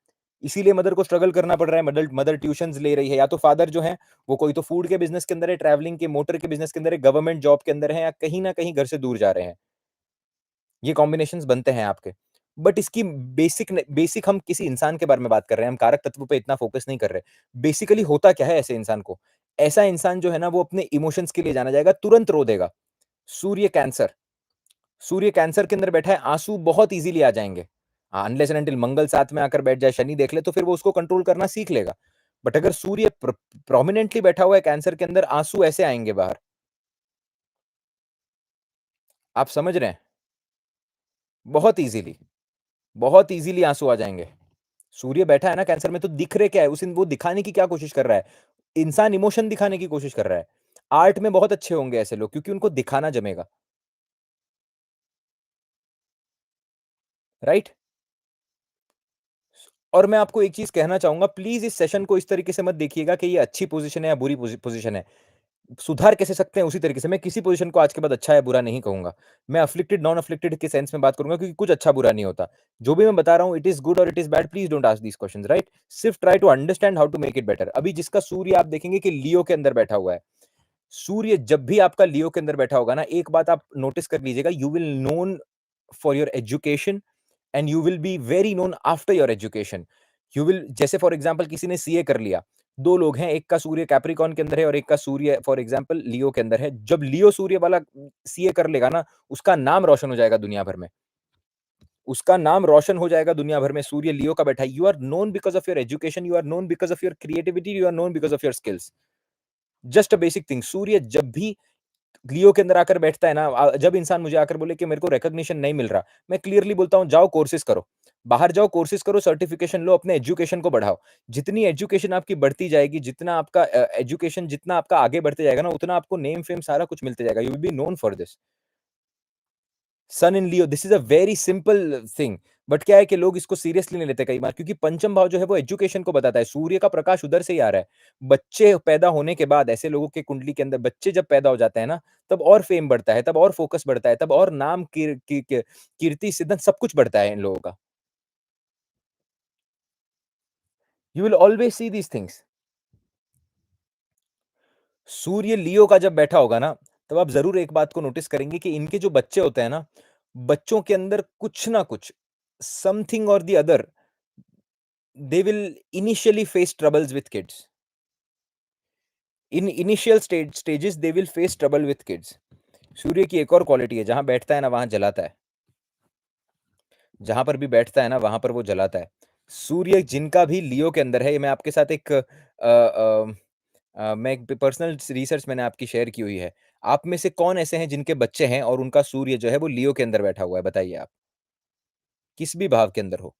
इसीलिए मदर को स्ट्रगल करना पड़ रहा है, मदर मदर ट्यूशन्स ले रही है, या तो फादर जो है वो कोई तो फूड के बिज़नेस के अंदर है, ट्रैवलिंग के, मोटर के बिज़नेस के अंदर है, गवर्नमेंट जॉब के अंदर है या कहीं न कहीं घर से दूर जा रहे हैं। ये कॉम्बिनेशंस बनते हैं आपके। बट इसकी बेसिक हम किसी इंसान के बारे में बात कर रहे हैं, हम कारक तत्व पे इतना फ़ोकस नहीं कर रहे। बेसिकली होता क्या है ऐसे इंसान को? ऐसा इंसान जो है ना वो अपने इमोशंस के लिए जाना जाएगा, तुरंत रो देगा। सूर्य कैंसर, सूर्य कैंसर के अंदर बैठा है, आँसू बहुत ईज़िली आ जाएँगे। अनलेस एंड अंटिल मंगल साथ में आकर बैठ जाए, शनि देख ले तो फिर वो उसको कंट्रोल करना सीख लेगा। बट अगर सूर्य प्रोमिनेंटली बैठा हुआ है कैंसर के अंदर, आँसू ऐसे आएँगे बाहर। आप समझ रहे हैं? बहुत ईज़िली, बहुत ईज़िली आँसू आ जाएँगे। सूर्य बैठा है ना कैंसर में तो दिख रहे क्या है? उस दिन वो दिखाने की क्या कोशिश कर रहा है? इंसान इमोशन दिखाने की कोशिश कर रहा है। आर्ट में बहुत अच्छे होंगे ऐसे लोग क्योंकि उनको दिखाना जमेगा, राइट? और मैं आपको एक चीज़ कहना चाहूँगा, प्लीज़ इस सेशन को इस तरीके से मत देखिएगा कि ये अच्छी पोज़ीशन है या बुरी पोज़ीशन है। सुधार कैसे सकते हैं उसी तरीके से, मैं किसी पोज़ीशन को आज के बाद अच्छा या बुरा नहीं कहूँगा। मैं अफ़्लिक्टेड, नॉन अफ़्लिक्टेड के सेंस में बात करूँगा क्योंकि कुछ अच्छा-बुरा नहीं होता। जो भी मैं बता रहा हूँ, इट इज़ गुड और it is bad, please don't ask these questions, right? सिर्फ try to understand how to make it better. अभी जिसका सूर्य आप देखेंगे कि लियो के अंदर बैठा हुआ है। सूर्य जब भी आपका लियो के अंदर बैठा होगा ना, एक बात आप नोटिस कर लीजिएगा, you will known for your education and you will be very known after your education. You will जैसे फॉर एग्जांपल किसी ने सीए कर लिया, 2 लोग हैं, एक का सूर्य कैप्रिकॉर्न के अंदर है और एक का सूर्य फॉर एग्जांपल लियो के अंदर है। जब लियो सूर्य वाला सीए कर लेगा ना, उसका नाम रोशन हो जाएगा दुनिया भर में। उसका नाम रोशन हो जाएगा दुनिया भर में, सूर्य लियो का बैठा है। You are known because of your education, you are known because of your creativity, you are known because of your skills. Just a basic thing. सूर्य जब भी लियो के अंदर आकर बैठता है ना, जब इंसान मुझे आकर बोले कि मेरे को रिकॉग्निशन नहीं मिल रहा, मैं क्लियरली बोलता हूँ जाओ कोर्सेज़ करो। बाहर जाओ कोर्सेज़ करो, सर्टिफ़िकेशन लो, अपने एजुकेशन को बढ़ाओ। जितनी एजुकेशन आपकी बढ़ती जाएगी, एजुकेशन जितना आपका आगे बढ़ते जाएगा ना, उतना आपको नेम फेम सारा कुछ मिलते जाएगा। You will be known for this. Sun in Leo, this is a very simple thing. But क्या है कि लोग इसको सीरियसली नहीं लेते कई बार क्योंकि पंचम भाव जो है वो एजुकेशन को बताता है। सूर्य का प्रकाश उधर से ही आ रहा है। बच्चे पैदा होने के बाद ऐसे लोगों के कुंडली के अंदर बच्चे जब पैदा हो जाते हैं ना, तब और फेम बढ़ता है, तब और फोकस बढ़ता है, तब और नाम कीर्ति सिद्धन सब कुछ बढ़ता है इन लोगों का। You will always see these things. सूर्य लियो का जब बैठा होगा ना, तब आप ज़रूर एक बात को नोटिस करेंगे कि इनके जो बच्चे होते हैं ना, बच्चों के अंदर कुछ ना कुछ, समथिंग और the other, they will initially face troubles with kids. In initial stages they will face trouble with kids. सूर्य की एक और क्वालिटी है, जहाँ बैठता है ना, वहाँ जलाता है। जहाँ पर भी बैठता है ना, वहाँ पर वो जलाता है। सूर्य जिनका भी लियो के अंदर है, ये मैं आपके साथ एक मैं एक पर्सनल रिसर्च मैंने आपकी शेयर की हुई है। आप में से कौन ऐसे हैं जिनके बच्चे हैं और उनका सूर्य जो है वो लियो के अंदर बैठा हुआ है? बताइए आप। किस भी भाव के अंदर हो।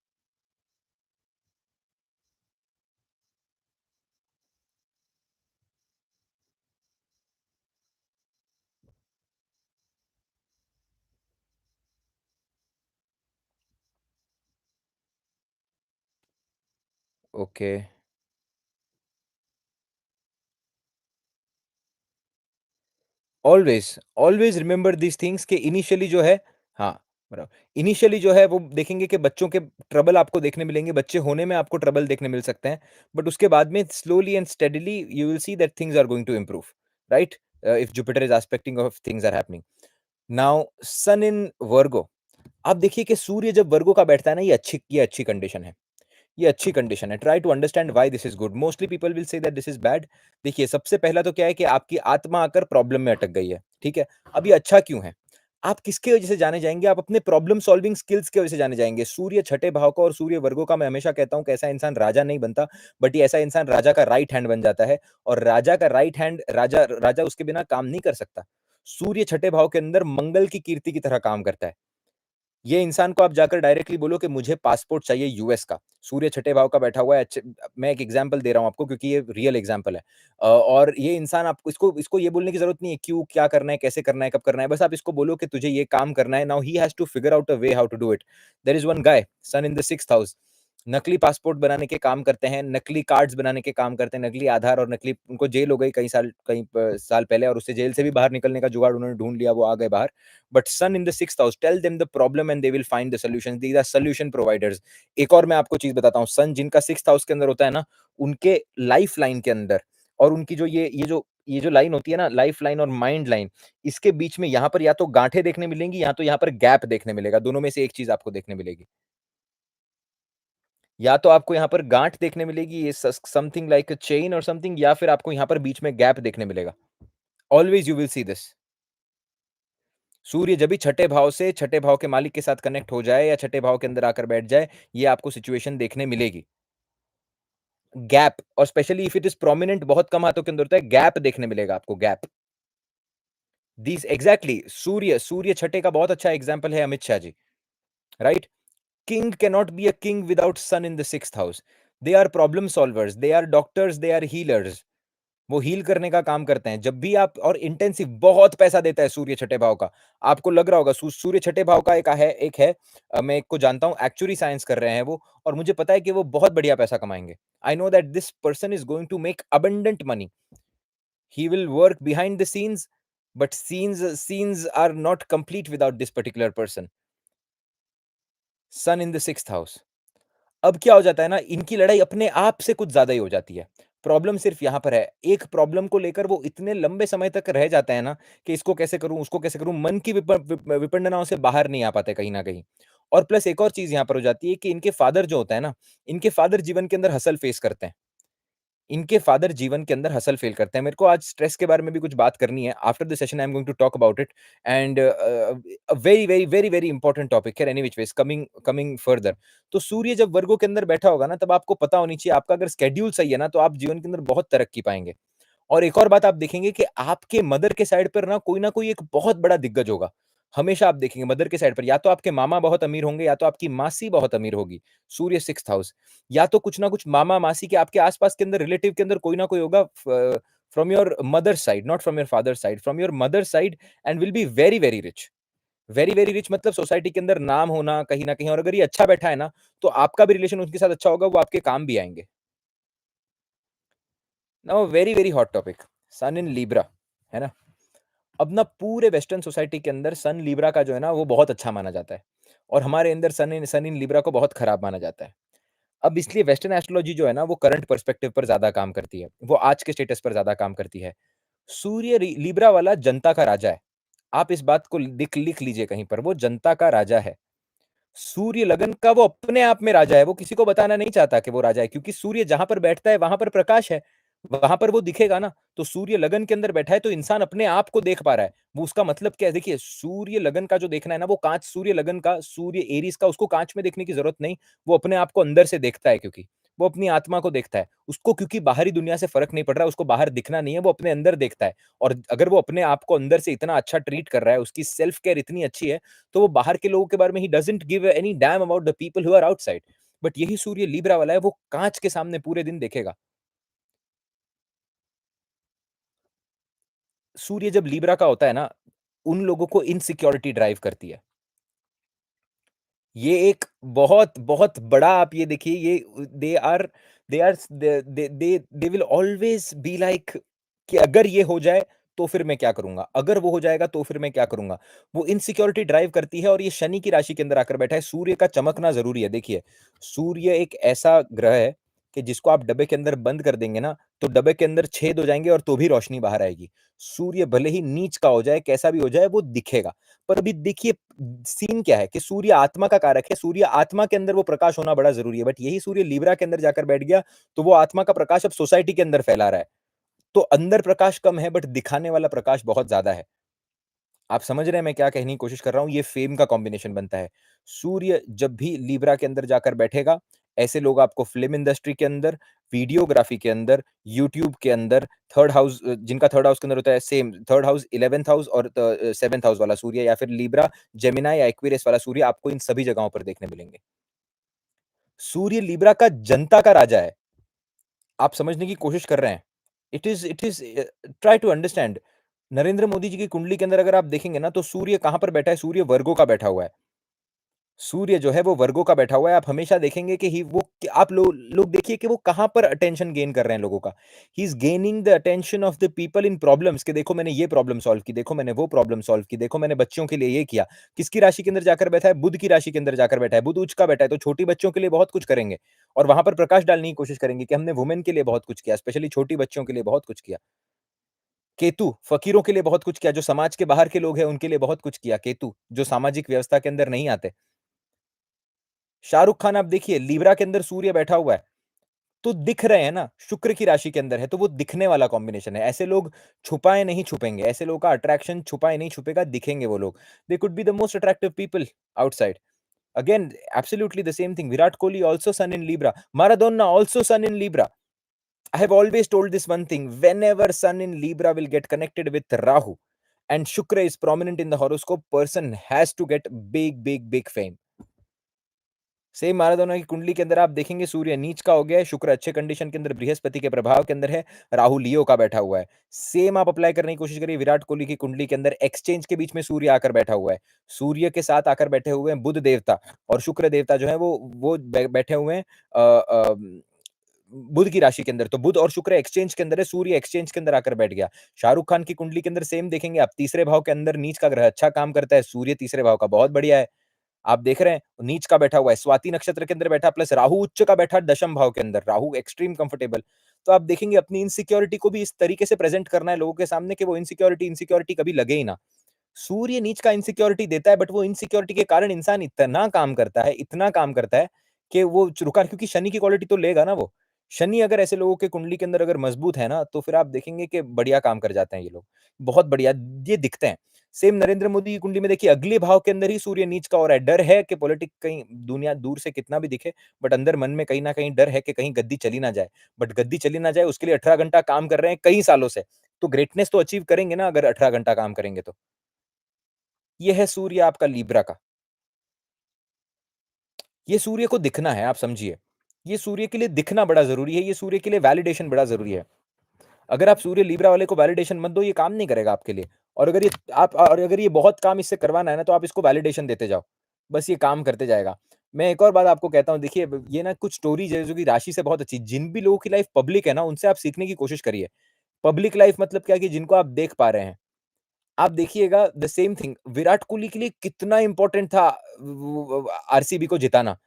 Okay. Always, always remember these things कि इनिशियली जो है, हाँ, बराबर। इनिशियली जो है वो देखेंगे कि बच्चों के ट्रबल आपको देखने मिलेंगे, बच्चे होने में आपको ट्रबल देखने मिल सकते हैं, बट उसके बाद में slowly and steadily you will see that things are going to improve, right? If Jupiter is aspecting of things are happening. Now sun in Virgo, आप देखिए कि सूर्य जब वर्गो का बैठता है ना, ये अच्छी कंडीशन है। ये अच्छी कंडीशन है। Try to understand why this is good. Mostly people will say that this is bad. देखिए, सबसे पहला तो क्या है कि आपकी आत्मा आकर प्रॉब्लम में अटक गई है, ठीक है? अब ये अच्छा क्यों है? आप किसकी वजह से जाने जाएँगे? आप अपने प्रॉब्लम सॉल्विंग स्किल्स की वजह से जाने जाएँगे। सूर्य छठे भाव का और सूर्य वर्गों का, मैं हमेशा कहता हूँ कि ऐसा इंसान राजा नहीं बनता, बट ये ऐसा इंसान राजा का राइट हैंड बन जाता है, और राजा का राइट हैंड, राजा राजा उसके बिना काम नहीं कर सकता। सूर्य छठे भाव के अंदर मंगल की कीर्ति की तरह काम करता है। ये इंसान को आप जाकर डायरेक्टली बोलो कि मुझे पासपोर्ट चाहिए यूएस का। सूर्य छठे भाव का बैठा हुआ है, अच्छे, मैं एक एग्ज़ाम्पल दे रहा हूँ आपको क्योंकि ये रियल एग्ज़ाम्पल है। और ये इंसान, आपको इसको इसको ये बोलने की ज़रूरत नहीं है क्यों, क्या करना है, कैसे करना है, कब करना है। बस आप इसको बोलो कि तुझे ये काम करना है। Now he has to figure out a way how to do it. There is one guy, sun in the 6th house, नकली पासपोर्ट बनाने के काम करते हैं, नकली कार्ड्स बनाने के काम करते हैं, नकली आधार, और नकली, उनको जेल हो गई कई साल पहले, और उससे जेल से भी बाहर निकलने का जुगाड़ उन्होंने ढूँढ लिया, वो आ गए बाहर। But sun in the 6th house, tell them the problem and they will find the solutions. These are solution providers. एक और मैं आपको चीज़ बताता हूँ, सन जिनका 6th हाउस के अंदर होता है ना, उनके लाइफ लाइन के अंदर, और उनकी जो ये जो लाइन होती है ना, लाइफ लाइन और माइंड लाइन, इसके बीच में यहाँ पर या तो गाँठें देखने मिलेंगी, या तो यहाँ पर गैप देखने मिलेगा। दोनों में से एक चीज़ आपको देखने मिलेगी। या तो आपको यहाँ पर गाँठ देखने मिलेगी, ये समथिंग लाइक अ चेन और समथिंग, या फिर आपको यहाँ पर बीच में गैप देखने मिलेगा। Always you will see this. सूर्य जब भी छठे भाव से छठे भाव के मालिक के साथ कनेक्ट हो जाए या छठे भाव के अंदर आकर बैठ जाए, ये आपको सिचुएशन देखने मिलेगी। गैप, और specially if it is prominent, बहुत कम हाथों के अंदर होता है, गैप देखने मिलेगा आपको, गैप। दिस एग्ज़ैक्टली, सूर्य सूर्य छठे का बहुत अच्छा एग्ज़ाम्पल है Amit Shah ji, right? King cannot be a king without sun in the 6th house. They are problem solvers, they are doctors, they are healers. वो हील करने का काम करते हैं। जब भी आप, और इंटेंसिव बहुत पैसा देता है सूर्य छठे भाव का। आपको लग रहा होगा सूर्य छठे भाव का एक है, मैं एक को जानता हूँ, एक्चुअरी साइंस कर रहे हैं वो, और मुझे पता है कि वो बहुत बढ़िया पैसा कमाएँगे। I know that this person is going to make abundant money. He will work behind the scenes, but scenes are not complete without this particular person. Sun in the 6th house. अब क्या हो जाता है ना, इनकी लड़ाई अपने आप से कुछ ज़्यादा ही हो जाती है। प्रॉब्लम सिर्फ़ यहाँ पर है, एक प्रॉब्लम को लेकर वो इतने लंबे समय तक रह जाते हैं ना, कि इसको कैसे करूँ, उसको कैसे करूँ, मन की विपंडनाओं से बाहर नहीं आ पाते कहीं न कहीं। और प्लस एक और चीज़ यहाँ पर हो जाती है कि इनके फादर जो होता है ना, इनके फादर जीवन के अंदर हसल फेस करते हैं। इनके फादर जीवन के अंदर हसल फ़ेल करते हैं। मेरे को आज स्ट्रेस के बारे में भी कुछ बात करनी है। After the session I am going to talk about it, and a very, very, very, very important topic है, any which ways, coming coming further. तो सूर्य जब वर्गों के अंदर बैठा होगा ना, तब आपको पता होनी चाहिए, आपका अगर शेड्यूल सही है ना, तो आप जीवन के अंदर बहुत तरक्की पाएँगे। और एक और बात आप देखेंगे कि आपके मदर के साइड पर ना कोई एक बहुत बड़ा दिग्गज होगा। हमेशा आप देखेंगे मदर के साइड पर, या तो आपके मामा बहुत अमीर होंगे, या तो आपकी मासी बहुत अमीर होगी। सूर्य 6th हाउस, या तो कुछ ना कुछ मामा-मासी के आपके आस-पास के अंदर, रिलेटिव के अंदर कोई ना कोई होगा, from your mother side, not from your father side, from your mother side, and will be very, very rich. Very, very rich मतलब सोसाइटी के अंदर नाम होना कहीं न कहीं, और अगर ये अच्छा बैठा है ना, तो आपका भी रिलेशन उनके साथ अच्छा होगा, वो आपके काम भी आएँगे। Now very, very hot topic, sun in Libra, है ना? अब ना पूरे वेस्टर्न सोसाइटी के अंदर सन लिब्रा का जो है ना, वो बहुत अच्छा माना जाता है, और हमारे अंदर सन इन लिब्रा को बहुत खराब माना जाता है। अब इसलिए वेस्टर्न एस्ट्रोलॉजी जो है ना, वो करंट पर्सपेक्टिव पर ज़्यादा काम करती है। वो आज के स्टेटस पर ज़्यादा काम करती है। सूर्य लिब्रा वाला जनता का राजा है। आप इस बात को लिख लीजिए कहीं पर, वो जनता का राजा है। सूर्य लगन का वो अपने आप में राजा है, वो किसी को बताना नहीं चाहता कि वो राजा है, क्योंकि सूर्य जहाँ पर बैठता है वहाँ पर प्रकाश है, वहाँ पर वो दिखेगा ना। तो सूर्य लगन के अंदर बैठा है तो इंसान अपने आप को देख पा रहा है। वो उसका मतलब क्या है, देखिए सूर्य लगन का जो देखना है ना, वो काँच सूर्य लगन का, सूर्य एरीज़ का, उसको काँच में देखने की ज़रूरत नहीं, वो अपने आप को अंदर से देखता है, क्योंकि वो अपनी आत्मा को देखता है। उसको क्योंकि बाहरी दुनिया से फ़र्क नहीं पड़ रहा है, उसको बाहर दिखना नहीं है, वो अपने अंदर देखता है। और अगर वो अपने आप को अंदर से इतना अच्छा ट्रीट कर रहा है, उसकी सेल्फ केयर इतनी अच्छी है, तो वो बाहर के लोगों के बारे में he doesn't give any damn about the people who are outside. But यही सूर्य लिब्रा वाला है, वो काँच के सामने पूरे दिन देखेगा। सूर्य जब लिब्रा का होता है ना, उन लोगों को इनसिक्योरिटी ड्राइव करती है। ये एक बहुत, बहुत बड़ा, आप ये देखिए, ये they are they will always be like कि अगर ये हो जाए, तो फिर मैं क्या करूँगा? अगर वो हो जाएगा, तो फिर मैं क्या करूँगा? वो इनसिक्योरिटी ड्राइव करती है और ये शनि की राशि के अंदर आकर बैठा है। सूर्य का चमकना ज़रूरी है। देखिए, सूर्य एक ऐसा ग्रह है कि जिसको आप डब्बे के अंदर बंद कर देंगे ना, तो डब्बे के अंदर छेद हो जाएँगे और तो भी रोशनी बाहर आएगी। सूर्य भले ही नीच का हो जाए, कैसा भी हो जाए, वो दिखेगा। पर अभी देखिए सीन क्या है कि सूर्य आत्मा का कारक है, सूर्य आत्मा के अंदर वो प्रकाश होना बड़ा ज़रूरी है, बट यही सूर्य लिब्रा के अंदर जाकर बैठ गया, तो वो आत्मा का प्रकाश अब सोसाइटी के अंदर फैला रहा है। तो अंदर प्रकाश कम है, बट दिखाने वाला प्रकाश बहुत ज़्यादा है। आप समझ रहे हैं मैं क्या कहने की कोशिश कर रहा हूँ? ये फ़ेम का कॉम्बिनेशन बनता है। सूर्य जब भी लिब्रा के अंदर जाकर बैठेगा, ऐसे लोग आपको फ़िल्म इंडस्ट्री के अंदर, वीडियोग्राफ़ी के अंदर, यूट्यूब के अंदर, थर्ड हाउस जिनका थर्ड हाउस के अंदर होता है, same third house, 11th house और 7th हाउस वाला सूर्य, या फिर लिब्रा, जेमिनी या एक्वेरियस वाला सूर्य, आपको इन सभी जगहों पर देखने मिलेंगे। सूर्य लिब्रा का जनता का राजा है। आप समझने की कोशिश कर रहे हैं। It is try to understand. Narendra Modi ji की कुंडली के अंदर अगर आप देखेंगे ना, तो सूर्य कहाँ पर बैठा है? सूर्य वर्गों का बैठा हुआ है। सूर्य जो है वो वर्गों का बैठा हुआ है। आप हमेशा देखेंगे कि ही वो क आप लोग देखिए कि वो कहाँ पर अटेंशन गेन कर रहे हैं लोगों का। He is gaining the attention of the people in problems, कि देखो मैंने ये प्रॉब्लम सॉल्व की, देखो मैंने वो प्रॉब्लम सॉल्व की, देखो मैंने बच्चों के लिए ये किया। किसकी राशि के अंदर जाकर बैठा है? बुध की राशि के अंदर जाकर बैठा है। बुध उच्च का बैठा है, तो छोटी बच्चों के लिए बहुत कुछ करेंगे और वहाँ पर प्रकाश डालने की कोशिश करेंगे कि हमने वुमेन के लिए बहुत कुछ किया, स्पेशली छोटी बच्चियों के लिए बहुत कुछ किया। केतु फ़कीरों के लिए बहुत कुछ किया, जो समाज के बाहर के लोग हैं उनके लिए बहुत कुछ किया। केतु, जो सामाजिक व्यवस्था के अंदर नहीं आते। शाहरुख खान आप देखिए लिब्रा के अंदर सूर्य बैठा हुआ है, तो दिख रहे हैं ना, शुक्र की राशि के अंदर है, तो वो दिखने वाला कॉम्बिनेशन है। ऐसे लोग छुपाए नहीं छुपेंगे, ऐसे लोगों का अट्रैक्शन छुपाए नहीं छुपेगा, दिखेंगे वो लोग। They could be the most attractive people outside. Again absolutely the same thing, Virat Kohli also sun in Libra, Maradona also sun in Libra. I have always told this one thing, whenever Sun in Libra will get connected with Rahu and Shukra is prominent in the horoscope, person has to get big, big, big fame. Same Maradona की कुंडली के अंदर आप देखेंगे सूर्य नीच का हो गया है, शुक्र अच्छे कंडीशन के अंदर बृहस्पति के प्रभाव के अंदर है, राहु लियो का बैठा हुआ है। सेम आप अप्लाई करने की कोशिश करिए विराट कोहली की कुंडली के अंदर, एक्सचेंज के बीच में सूर्य आकर बैठा हुआ है। सूर्य के साथ आकर बैठे हुए हैं बुध देवता और शुक्र देवता जो है वो बैठे हुए हैं बुध की राशि के अंदर। तो बुध और शुक्र एक्सचेंज के अंदर है, सूर्य एक्सचेंज के अंदर आकर बैठ गया। शाहरुख खान की कुंडली के अंदर सेम देखेंगे आप, तीसरे भाव के अंदर नीच का ग्रह अच्छा काम करता है, सूर्य तीसरे भाव का बहुत बढ़िया है। आप देख रहे हैं नीच का बैठा हुआ है, स्वाति नक्षत्र के अंदर बैठा, प्लस राहु उच्च का बैठा दशम भाव के अंदर, राहु एक्सट्रीम कंफर्टेबल। तो आप देखेंगे अपनी इनसिक्योरिटी को भी इस तरीके से प्रेजेंट करना है लोगों के सामने कि वो इनसिक्योरिटी इनसिक्योरिटी कभी लगे ही ना। सूर्य नीच का इनसिक्योरिटी देता है, बट वो इनसिक्योरिटी के कारण इंसान इतना काम करता है, इतना काम करता है कि वो रुका, क्योंकि शनि की क्वालिटी तो लेगा ना वो। शनि अगर ऐसे लोगों के कुंडली के अंदर अगर मजबूत है ना, तो फिर आप देखेंगे कि बढ़िया काम कर जाते हैं ये लोग। बहुत बढ़िया ये दिखते हैं। सेम नरेंद्र मोदी की कुंडली में देखिए अगले भाव के अंदर ही सूर्य नीच का हो रहा है। डर है कि पॉलिटिक्स कहीं दुनिया दूर से कितना भी दिखे, बट अंदर मन में कहीं न कहीं डर है कि कहीं गद्दी चली ना जाए। बट गद्दी चली ना जाए उसके लिए 18 घंटा काम कर रहे हैं कई सालों से। तो ग्रेटनेस तो अचीव करेंगे ना अगर 18 घंटा काम करेंगे तो। ये है सूर्य आपका लिब्रा का। ये सूर्य को दिखना है, आप समझिए। ये सूर्य के लिए दिखना बड़ा ज़रूरी है, ये सूर्य के लिए वैलिडेशन बड़ा ज़रूरी है। अगर आप सूर्य लिब्रा वाले को वैलिडेशन मत दो, ये काम नहीं करेगा आपके लिए। और अगर ये बहुत काम इससे करवाना है ना, तो आप इसको वैलिडेशन देते जाओ। बस ये काम करते जाएगा। मैं एक और बात आपको कहता हूँ, देखिए ब ये ना कुछ स्टोरीज़ है जो कि राशि से बहुत अच्छी, जिन भी लोगों की लाइफ़ पब्लिक है ना, उनसे आप सीखने की कोशिश करिए। पब्लिक लाइफ़ मतलब क्या कि जिनको आप देख पा रहे हैं। आप देखिएगा the same thing Virat Kohli के लिए कितना इम्पोर्टेंट था वो आरसीबी को जिताना।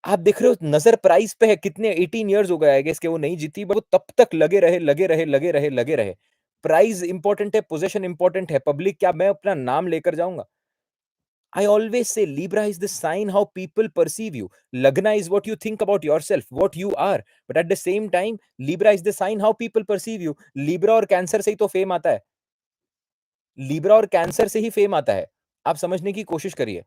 आप देख रहे हो नज़र प्राइस पे है, कितने 18 इयर्स हो गए आई गेस कि वो नहीं जीती, बट वो तब तक लगे रहे, लगे रहे, लगे रहे, लगे रहे। प्राइज़ इम्पोर्टेंट है, पोज़ीशन इम्पोर्टेंट है, पब्लिक क्या मैं अपना नाम लेकर जाऊँगा? I always say Libra is the sign how people perceive you. Lagna is what you think about yourself, what you are. But at the same time, Libra is the sign how people perceive you. Libra और cancer से ही तो fame आता है। Libra और cancer से ही fame आता है। आप समझने की कोशिश करिए।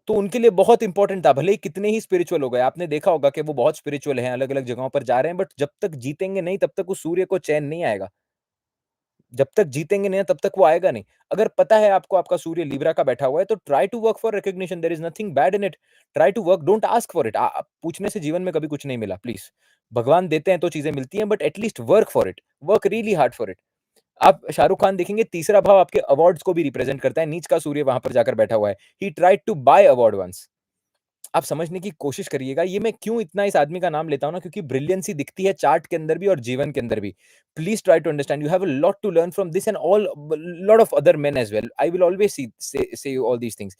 तो उनके लिए बहुत इम्पोर्टेंट था, भले ही कितने ही स्पिरिचुअल हो गए। आपने देखा होगा कि वो बहुत स्पिरिचुअल हैं, अलग-अलग जगहों पर जा रहे हैं, बट जब तक जीतेंगे नहीं, तब तक उस सूर्य को चैन नहीं आएगा। जब तक जीतेंगे नहीं, तब तक वो आएगा नहीं। अगर पता है आपको आपका सूर्य लिब्रा का बैठा हुआ है, तो try to work for recognition, there is nothing bad in it. Try to work, don't ask for it. पूछने से जीवन में कभी कुछ नहीं मिला, प्लीज़। भगवान देते हैं तो चीज़ें मिलती हैं, but at least work for it, work really hard for it. आप शाहरुख खान देखेंगे, तीसरा भाव आपके अवार्ड्स को भी रिप्रेजेंट करता है, नीच का सूर्य वहाँ पर जाकर बैठा हुआ है। He tried to buy award once. आप समझने की कोशिश करिएगा, ये मैं क्यों इतना इस आदमी का नाम लेता हूँ ना, क्योंकि ब्रिलियंसी दिखती है चार्ट के अंदर भी और जीवन के अंदर भी। Please try to understand, you have a lot to learn from this and all lot of other men as well. I will always say all these things.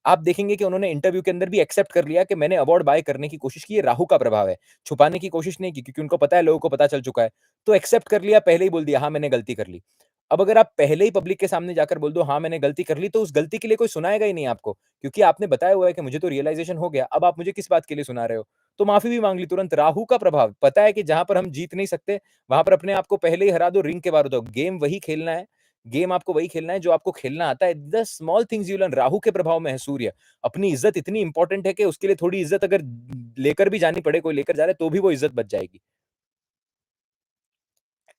आप देखेंगे कि उन्होंने इंटरव्यू के अंदर भी एक्सेप्ट कर लिया कि मैंने अवार्ड बाय करने की कोशिश की, ये राहु का प्रभाव है। छुपाने की कोशिश नहीं की, क्योंकि उनको पता है, लोगों को पता चल चुका है। तो एक्सेप्ट कर लिया, पहले ही बोल दिया, हाँ, मैंने गलती कर ली। अब अगर आप पहले ही पब्लिक के सामने जाकर बोल दो, हाँ, मैंने गलती कर ली, तो उस गलती के लिए कोई सुनाएगा ही नहीं आपको, क्योंकि आपने बताया हुआ है कि मुझे तो रियलाइज़ेशन हो गया, अब आप मुझे किस बात के लिए सुना रहे हो? तो माफ़ी भी माँग ली तुरंत। राहु का प्रभाव, पता है कि जहाँ पर हम जीत नहीं सकते, वहाँ पर अपने आप को पहले ही हरा दो, रिंग के बाहर हो जाओ। गेम वही खेलना है, गेम आपको वही खेलना है जो आपको खेलना आता है। The small things you learn, Rahu के प्रभाव में है सूर्य। अपनी इज़्ज़त इतनी इम्पोर्टेंट है कि उसके लिए थोड़ी इज़्ज़त अगर लेकर भी जानी पड़े, कोई लेकर जा रहा है, तो भी वो इज़्ज़त बच जाएगी।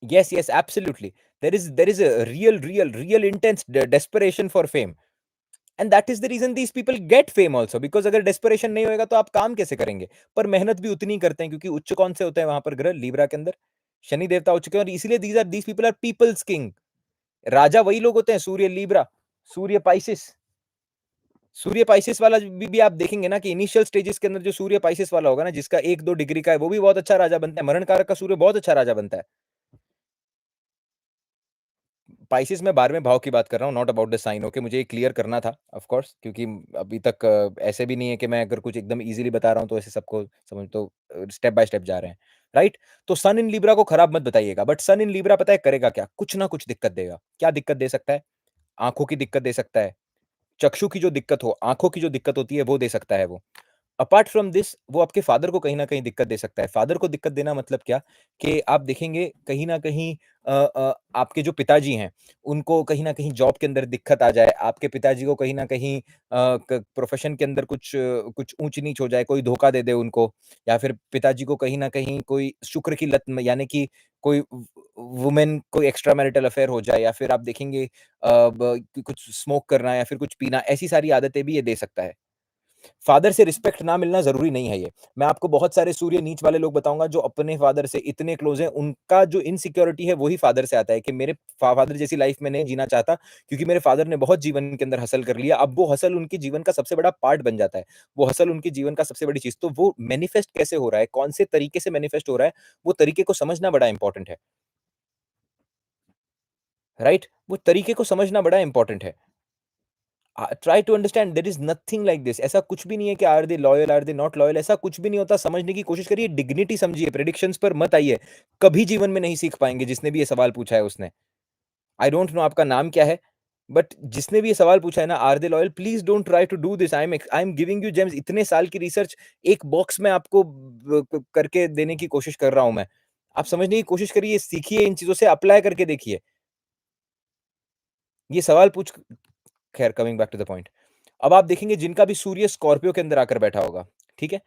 Yes, yes, absolutely. There is a real intense desperation for fame. And that is the reason these people get fame also, because अगर desperation नहीं होएगा तो आप काम कैसे करेंगे? पर मेहनत भी उतनी ही करते हैं, क्योंकि उच्च कौन से होते हैं वहाँ पर ग्रह लिब्रा के अंदर? शनि देवता उच्च के, और इसीलिए these people are people's king। राजा वही लोग होते हैं, सूर्य लिब्रा, सूर्य पाइसेस। सूर्य पाइसेस वाला भी आप देखेंगे ना कि इनिशियल स्टेजेस के अंदर जो सूर्य पाइसेस वाला होगा ना, जिसका 1-2 डिग्री का है, वो भी बहुत अच्छा राजा बनता है। मरण कारक का सूर्य बहुत अच्छा राजा बनता है। स्पाइसेस में 12वें भाव की बात कर रहा हूँ, not about the sign, okay? मुझे ये क्लियर करना था ऑफ कोर्स, क्योंकि अभी तक ऐसे भी नहीं है कि मैं अगर कुछ एकदम ईज़िली बता रहा हूँ तो ऐसे सबको समझ, तो स्टेप बाय स्टेप जा रहे हैं, राइट? तो सन इन लिब्रा को खराब मत बताइएगा, बट सन इन लिब्रा पता है करेगा क्या? कुछ ना कुछ दिक्कत देगा। क्या दिक्कत दे सकता है? आँखों की दिक्कत दे सकता है, चक्षु की जो दिक्कत हो, आँखों की जो दिक्कत होती है वो दे सकता है वो। अपार्ट फ्रॉम दिस, वो आपके फादर को कहीं न कहीं दिक्कत दे सकता है। फादर को दिक्कत देना मतलब क्या? कि आप देखेंगे कहीं न कहीं आपके जो पिताजी हैं, उनको कहीं न कहीं जॉब के अंदर दिक्कत आ जाए। आपके पिताजी को कहीं न कहीं क प्रोफ़ेशन के अंदर कुछ ऊँच-नीच हो जाए, कोई धोखा दे दे उनको, या फिर पिताजी को कहीं न कहीं कोई शुक्र की लत में, यानी कि कोई वुमेन, कोई एक्स्ट्रा मैरिटल अफ़ेयर हो जाए, या फिर आप देखेंगे कुछ स्मोक करना या फिर कुछ पीना, ऐसी सारी आदतें भी ये दे सकता है। फादर से रिस्पेक्ट ना मिलना ज़रूरी नहीं है ये। मैं आपको बहुत सारे सूर्य नीच वाले लोग बताऊँगा जो अपने फादर से इतने क्लोज़ हैं, उनका जो इनसिक्योरिटी है वही फादर से आता है कि मेरे फादर जैसी लाइफ़ मैं नहीं जीना चाहता, क्योंकि मेरे फादर ने बहुत जीवन के अंदर हसल कर लिया। अब वो हसल उनके जीवन का सबसे बड़ा पार्ट बन जाता है। वो हसल उनके जीवन का सबसे बड़ी चीज़, तो वो मैनिफेस्ट कैसे हो रहा है, कौन से तरीके से मैनिफेस्ट हो रहा है, वो तरीके को समझना बड़ा इम्पोर्टेंट है, राइट? वो तरीके को समझना बड़ा इम्पोर्टेंट है। Try to understand, there is nothing like this. ऐसा कुछ भी नहीं है कि are they loyal, are they not loyal, ऐसा कुछ भी नहीं होता। समझने की कोशिश करिए, डिग्निटी समझिए, प्रेडिक्शंस पर मत आइए। कभी जीवन में नहीं सीख पाएँगे, जिसने भी ये सवाल पूछा है उसने। आई डोंट नो आपका नाम क्या है? बट जिसने भी ये सवाल पूछा है ना, are they loyal, please don't try to do this. I am giving you gems. इतने साल की रिसर्च एक बॉक्स में आपको ब क करके देने की कोशिश कर रहा हूँ मैं। आप समझने की कोशिश करिए, सीखिए, इन चीज़ों से अप्लाई करके देखिए। ये सवाल पूछ खैर, coming back to the point. अब आप देखेंगे जिनका भी सूर्य स्कॉर्पियो के अंदर आकर बैठा होगा, ठीक है?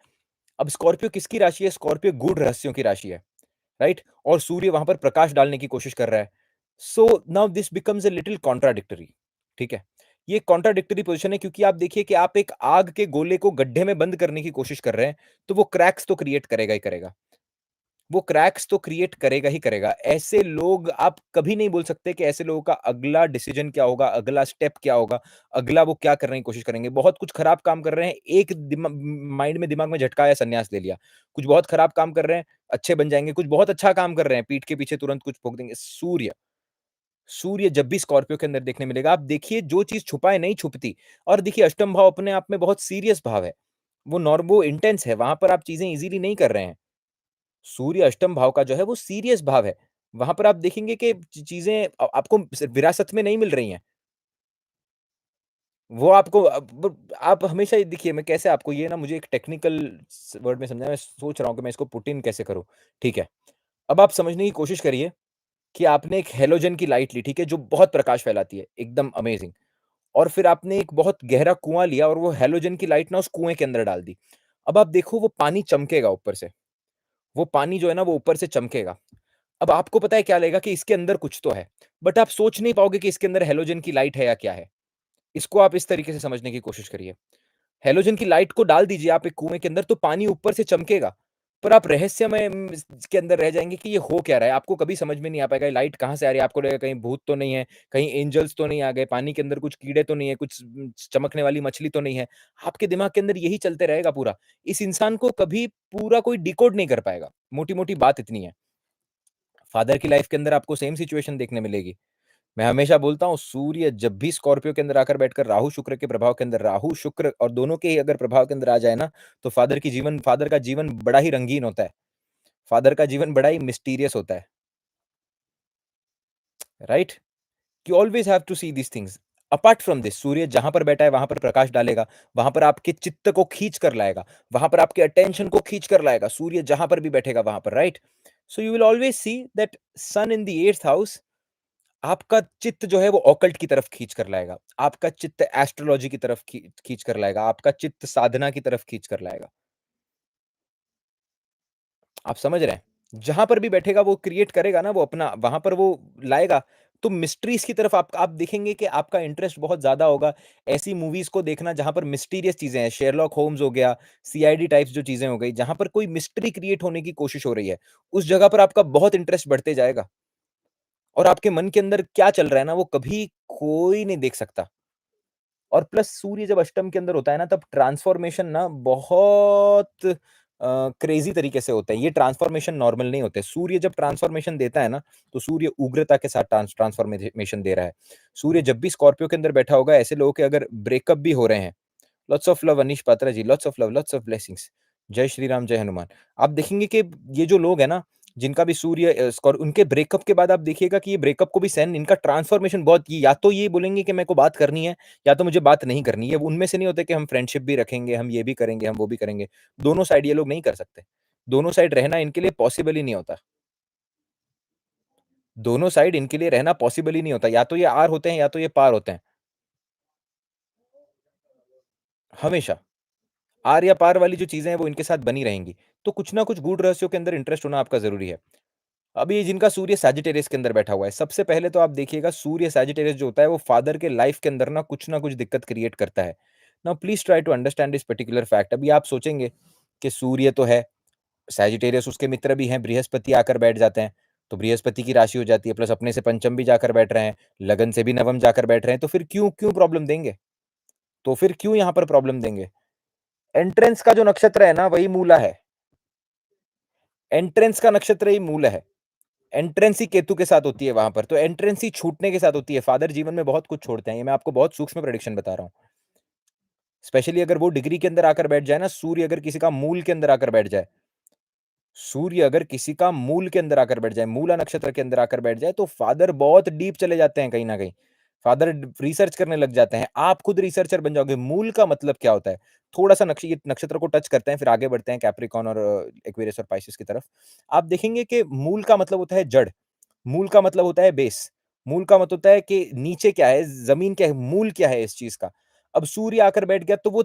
अब स्कॉर्पियो किसकी राशि है? स्कॉर्पियो गूढ़ रहस्यों की राशि है, राइट? और सूर्य वहाँ पर प्रकाश डालने की कोशिश कर रहा है। So now this becomes a little contradictory, ठीक है? ये कॉन्ट्राडिक्टरी पोज़ीशन है, क्योंकि आप देखिए कि आप एक आग के गोले को गड्ढे में बंद करने की कोशिश कर रहे हैं, तो वो क्रैक्स तो क्रिएट करेगा ही करेगा। वो क्रैक्स तो क्रिएट करेगा ही करेगा। ऐसे लोग, आप कभी नहीं बोल सकते कि ऐसे लोगों का अगला डिसीज़न क्या होगा, अगला स्टेप क्या होगा, अगला वो क्या करने की कोशिश करेंगे। बहुत कुछ खराब काम कर रहे हैं, एक माइंड में, दिमाग में झटका आया, संन्यास ले लिया। कुछ बहुत खराब काम कर रहे हैं, अच्छे बन जाएँगे, कुछ बहुत अच्छा काम कर रहे हैं, पीठ के पीछे तुरंत कुछ ठोक देंगे। सूर्य जब भी स्कॉर्पियो के अंदर देखने मिलेगा, आप देखिए जो चीज़ छुपाए नहीं छुपती। और देखिए अष्टम भाव अपने आप में बहुत सीरियस भाव है। वो इंटेंस है, वहाँ पर आप चीज़ें ईज़िली नहीं कर रहे हैं। सूर्य अष्टम भाव का जो है वो सीरियस भाव है। वहाँ पर आप देखेंगे कि चीज़ें आपको विरासत में नहीं मिल रही हैं। वो आपको आप हमेशा ये देखिए, मैं कैसे आपको ये ना, मुझे एक टेक्निकल वर्ड में समझाना, मैं सोच रहा हूँ कि मैं इसको पुट इन कैसे करूँ, ठीक है। अब आप समझने की कोशिश करिए कि आपने एक हैलोजन की लाइट ली, ठीक है, जो बहुत प्रकाश फैलाती है, एकदम अमेज़िंग। और फिर आपने एक बहुत गहरा कुआँ लिया और वो हैलोजन की लाइट ना उस कुएँ के अंदर डाल दी। अब आप देखो वो पानी चमकेगा ऊपर से, वो पानी जो है ना वो ऊपर से चमकेगा। अब आपको पता है क्या लगेगा कि इसके अंदर कुछ तो है, बट आप सोच नहीं पाओगे कि इसके अंदर हैलोजन की लाइट है या क्या है। इसको आप इस तरीके से समझने की कोशिश करिए। हैलोजन की लाइट को डाल दीजिए आप एक कुएँ के अंदर, तो पानी ऊपर से चमकेगा, पर आप रहस्यमय इसके अंदर रह जाएँगे कि ये हो क्या रहा है? आपको कभी समझ में नहीं आ पाएगा, ये लाइट कहाँ से आ रही है? आपको लगेगा कहीं भूत तो नहीं है, कहीं एंजेल्स तो नहीं आ गए, पानी के अंदर कुछ कीड़े तो नहीं है, कुछ चमकने वाली मछली तो नहीं है। आपके दिमाग के अंदर यही चलते रहेगा पूरा। इस इंसान को कभी पूरा कोई डिकोड नहीं कर पाएगा। मोटी-मोटी बात इतनी है। फादर की लाइफ़ के अंदर आपको सेम सिचुएशन देखने मिलेगी। मैं हमेशा बोलता हूँ, सूर्य जब भी स्कॉर्पियो के अंदर आकर बैठकर राहु शुक्र के प्रभाव के अंदर, राहु शुक्र और दोनों के ही अगर प्रभाव के अंदर आ जाए ना, तो फादर का जीवन बड़ा ही रंगीन होता है। फादर का जीवन बड़ा ही मिस्टीरियस होता है, right? You always have to see these things. Apart from this, सूर्य जहाँ पर बैठा है वहाँ पर प्रकाश डालेगा, वहाँ पर आपके चित्त को खींच कर लाएगा, वहाँ पर आपके अटेंशन को खींच कर लाएगा, सूर्य जहाँ पर भी बैठेगा वहाँ पर, right? So you will always see that sun in the 8th house आपका चित्त जो है वो ऑकल्ट की तरफ खींच कर लाएगा। आपका चित्त एस्ट्रोलॉजी की तरफ खींच कर लाएगा। आपका चित्त साधना की तरफ खींच कर लाएगा। आप समझ रहे हैं? जहाँ पर भी बैठेगा वो क्रिएट करेगा ना, वो अपना वहाँ पर वो लाएगा। तो मिस्ट्रीज़ की तरफ आप देखेंगे कि आपका इंटरेस्ट बहुत ज़्यादा होगा। ऐसी मूवीज़ को देखना जहाँ पर मिस्टीरियस चीज़ें हैं, शेरलॉक होम्स हो गया, सीआईडी टाइप्स जो चीज़ें हो गई, जहाँ पर कोई मिस्ट्री क्रिएट होने की कोशिश हो रही है, उस जगह पर आपका बहुत इंटरेस्ट बढ़ते जाएगा। और आपके मन के अंदर क्या चल रहा है ना, वो कभी कोई नहीं देख सकता। और प्लस सूर्य जब अष्टम के अंदर होता है ना, तब ट्रांसफॉर्मेशन ना बहुत क्रेज़ी तरीके से होता है। ये ट्रांसफॉर्मेशन नॉर्मल नहीं होते। सूर्य जब ट्रांसफॉर्मेशन देता है ना, तो सूर्य उग्रता के साथ ट्रांसफॉर्मेशन दे रहा है। सूर्य जब भी स्कॉर्पियो के अंदर बैठा होगा, ऐसे लोगों के अगर ब्रेकअप भी हो रहे हैं, lots of love Anish Patra ji, lots of love, lots of blessings. Jai Shri Ram, जय हनुमान। आप देखेंगे कि ये जो लोग हैं ना, जिनका भी सूर्य स्कॉर उनके ब्रेकअप के बाद आप देखिएगा कि ये ब्रेकअप को भी सहन, इनका ट्रांसफॉर्मेशन बहुत, ये या तो ये बोलेंगे कि मेरे को बात करनी है, या तो मुझे बात नहीं करनी है। उनमें से नहीं होते कि हम फ्रेंडशिप भी रखेंगे, हम ये भी करेंगे, हम वो भी करेंगे। दोनों साइड ये लोग नहीं कर सकते। दोनों साइड रहना इनके लिए पॉसिबल ही नहीं होता। दोनों साइड इनके लिए रहना पॉसिबल ही नहीं होता। या तो ये आर होते हैं, या तो ये पार होते हैं, हमेशा। आर या पार वाली जो चीज़ें हैं वो इनके साथ बनी रहेंगी। तो कुछ ना कुछ गूढ़ रहस्यों के अंदर इंटरेस्ट होना आपका ज़रूरी है। अब ये जिनका सूर्य सैजिटेरियस के अंदर बैठा हुआ है, सबसे पहले तो आप देखिएगा सूर्य सैजिटेरियस जो होता है वो फादर के लाइफ के अंदर ना कुछ दिक्कत क्रिएट करता है। Now please try to understand this particular fact. अभी आप सोचेंगे कि सूर्य तो है, सैजिटेरियस उसके मित्र भी हैं, बृहस्पति आकर बैठ जाते हैं, तो बृहस्पति की राशि हो जाती है, प्लस अपने से पंचम भी जाकर बैठ रहे हैं, लगन से भी नवम जाकर बैठ रहे हैं, तो फिर क्यों क्यों प्रॉब्लम देंगे? तो फिर क्यों यहाँ पर प्रॉब्लम देंगे? एंट्रेंस का जो नक्षत्र है ना वही मूला है। एंट्रेंस का नक्षत्र ही मूल है। एंट्रेंस ही केतु के साथ होती है वहाँ पर, तो एंट्रेंस ही छूटने के साथ होती है। फादर जीवन में बहुत कुछ छोड़ते हैं, ये मैं आपको बहुत सूक्ष्म प्रेडिक्शन बता रहा हूँ। स्पेशली अगर वो डिग्री के अंदर आकर बैठ जाए ना, सूर्य अगर किसी का मूल के अंदर आकर बैठ जाए, सूर्य अगर किसी का मूल के अंदर आकर बैठ जाए, मूला नक्षत्र के अंदर आकर बैठ जाए, तो फादर बहुत डीप चले जाते हैं कहीं न कहीं। फादर रिसर्च करने लग जाते हैं। आप खुद रिसर्चर बन जाओगे। मूल का मतलब क्या होता है? थोड़ा-सा ये नक्षत्र को टच करते हैं, फिर आगे बढ़ते हैं कैप्रिकॉर्न और एक्वेरियस और पाइसेस की तरफ। आप देखेंगे कि मूल का मतलब होता है जड़। मूल का मतलब होता है बेस। मूल का मतलब होता है कि नीचे क्या है, ज़मीन क्या है, मूल क्या है इस चीज़ का। अब सूर्य आकर बैठ गया तो वो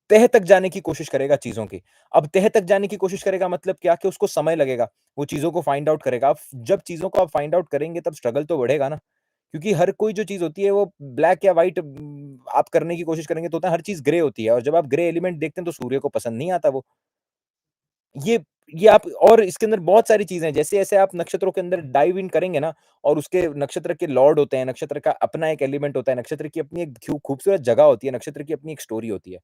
तह तक जाने की कोशिश करेगा चीज़ों की। अब तह तक जाने की कोशिश करेगा मतलब क्या, कि उसको समय लगेगा। वो चीज़ों को फाइंड आउट करेगा। अब जब चीज़ों को आप फाइंड आउट करेंगे तब स्ट्रगल तो बढ़ेगा ना। क्योंकि हर कोई जो चीज़ होती है वो ब्लैक या व्हाइट आप करने की कोशिश करेंगे तो होता है, हर चीज़ ग्रे होती है, और जब आप ग्रे एलिमेंट देखते हैं तो सूर्य को पसंद नहीं आता वो। ये ये आप, और इसके अंदर बहुत सारी चीज़ें हैं, जैसे-जैसे आप नक्षत्रों के अंदर डाइव इन करेंगे ना, और उसके नक्षत्र के लॉर्ड होते हैं, नक्षत्र का अपना एक एलिमेंट होता है, नक्षत्र की अपनी एक खूबसूरत जगह होती है, नक्षत्र की अपनी एक स्टोरी होती है।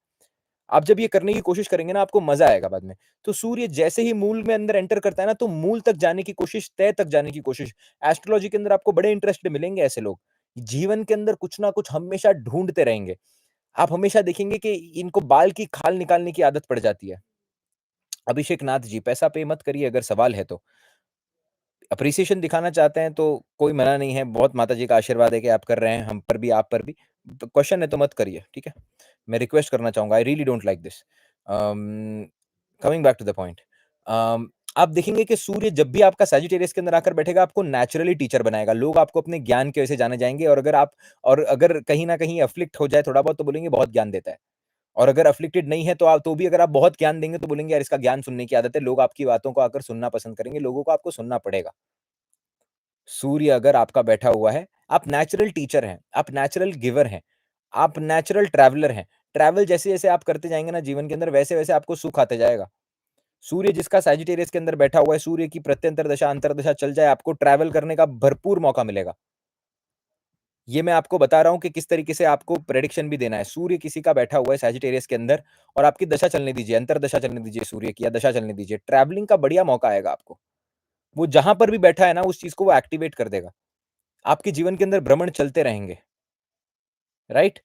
आप जब ये करने की कोशिश करेंगे ना, आपको मज़ा आएगा बाद में। तो सूर्य जैसे ही मूल में अंदर एंटर करता है ना, तो मूल तक जाने की कोशिश, तह तक जाने की कोशिश। एस्ट्रोलॉजी के अंदर आपको बड़े इंटरेस्टेड मिलेंगे ऐसे लोग। जीवन के अंदर कुछ ना कुछ हमेशा ढूँढते रहेंगे। आप हमेशा देखेंगे कि इनको बाल की खाल निकालने की आदत पड़ जाती है। अभिषेक नाथ जी, पैसा पे मत करिए अगर सवाल है तो। एप्रिसिएशन दिखाना चाहते हैं तो कोई मना नहीं है, बहुत माताजी का आशीर्वाद है कि आप कर रहे हैं, हम पर भी, आप पर भी। तो क्वेश्चन है तो मत करिए, ठीक है? मैं रिक्वेस्ट करना चाहूँगा, I really don't like this. Um, coming back to the point, um, आप देखेंगे कि सूर्य जब भी आपका सैजिटेरियस के अंदर आकर बैठेगा, आपको नेचुरली टीचर बनाएगा। लोग आपको अपने ज्ञान की वजह से जाने जाएँगे, और अगर कहीं न कहीं अफ़्लिक्ट हो जाए थोड़ा बहुत तो बोलेंगे बहुत ज्ञान देता है। और अगर अफ़्लिक्टेड नहीं है तो भी अगर आप बहुत ज्ञान देंगे तो बोलेंगे यार इसका ज्ञान सुनने की आदत है, लोग आपकी बातों को आकर सुनना पसंद करेंगे, लोगों को आपको सुनना पड़ेगा। सूर्य अगर आपका बैठा हुआ है, आप नेचुरल टीचर हैं, आप नेचुरल गिवर हैं, आप नेचुरल ट्रैवलर हैं। ट्रैवल जैसे-जैसे आप करते जाएँगे ना जीवन के अंदर, वैसे-वैसे आपको सुख आते जाएगा। सूर्य जिसका सैजिटेरियस के अंदर बैठा हुआ है, सूर्य की प्रत्यंतर दशा, अंतर्दशा चल जाए, आपको ट्रैवल करने का भरपूर मौका मिलेगा। ये मैं आपको बता रहा हूँ कि किस तरीके से आपको प्रेडिक्शन भी देना है। सूर्य किसी का बैठा हुआ है सैजिटेरियस के अंदर और आपकी दशा चलने दीजिए, अंतर्दशा चलने दीजिए सूर्य की या दशा चलने दीजिए। ट्रैवलिंग का बढ़िया मौका आएगा आपको। वो जहाँ पर भी बैठा है ना, उस चीज़ को वो एक्टिवेट कर देगा। आपके जीवन के अंदर भ्रमण चलते रहेंगे, राइट?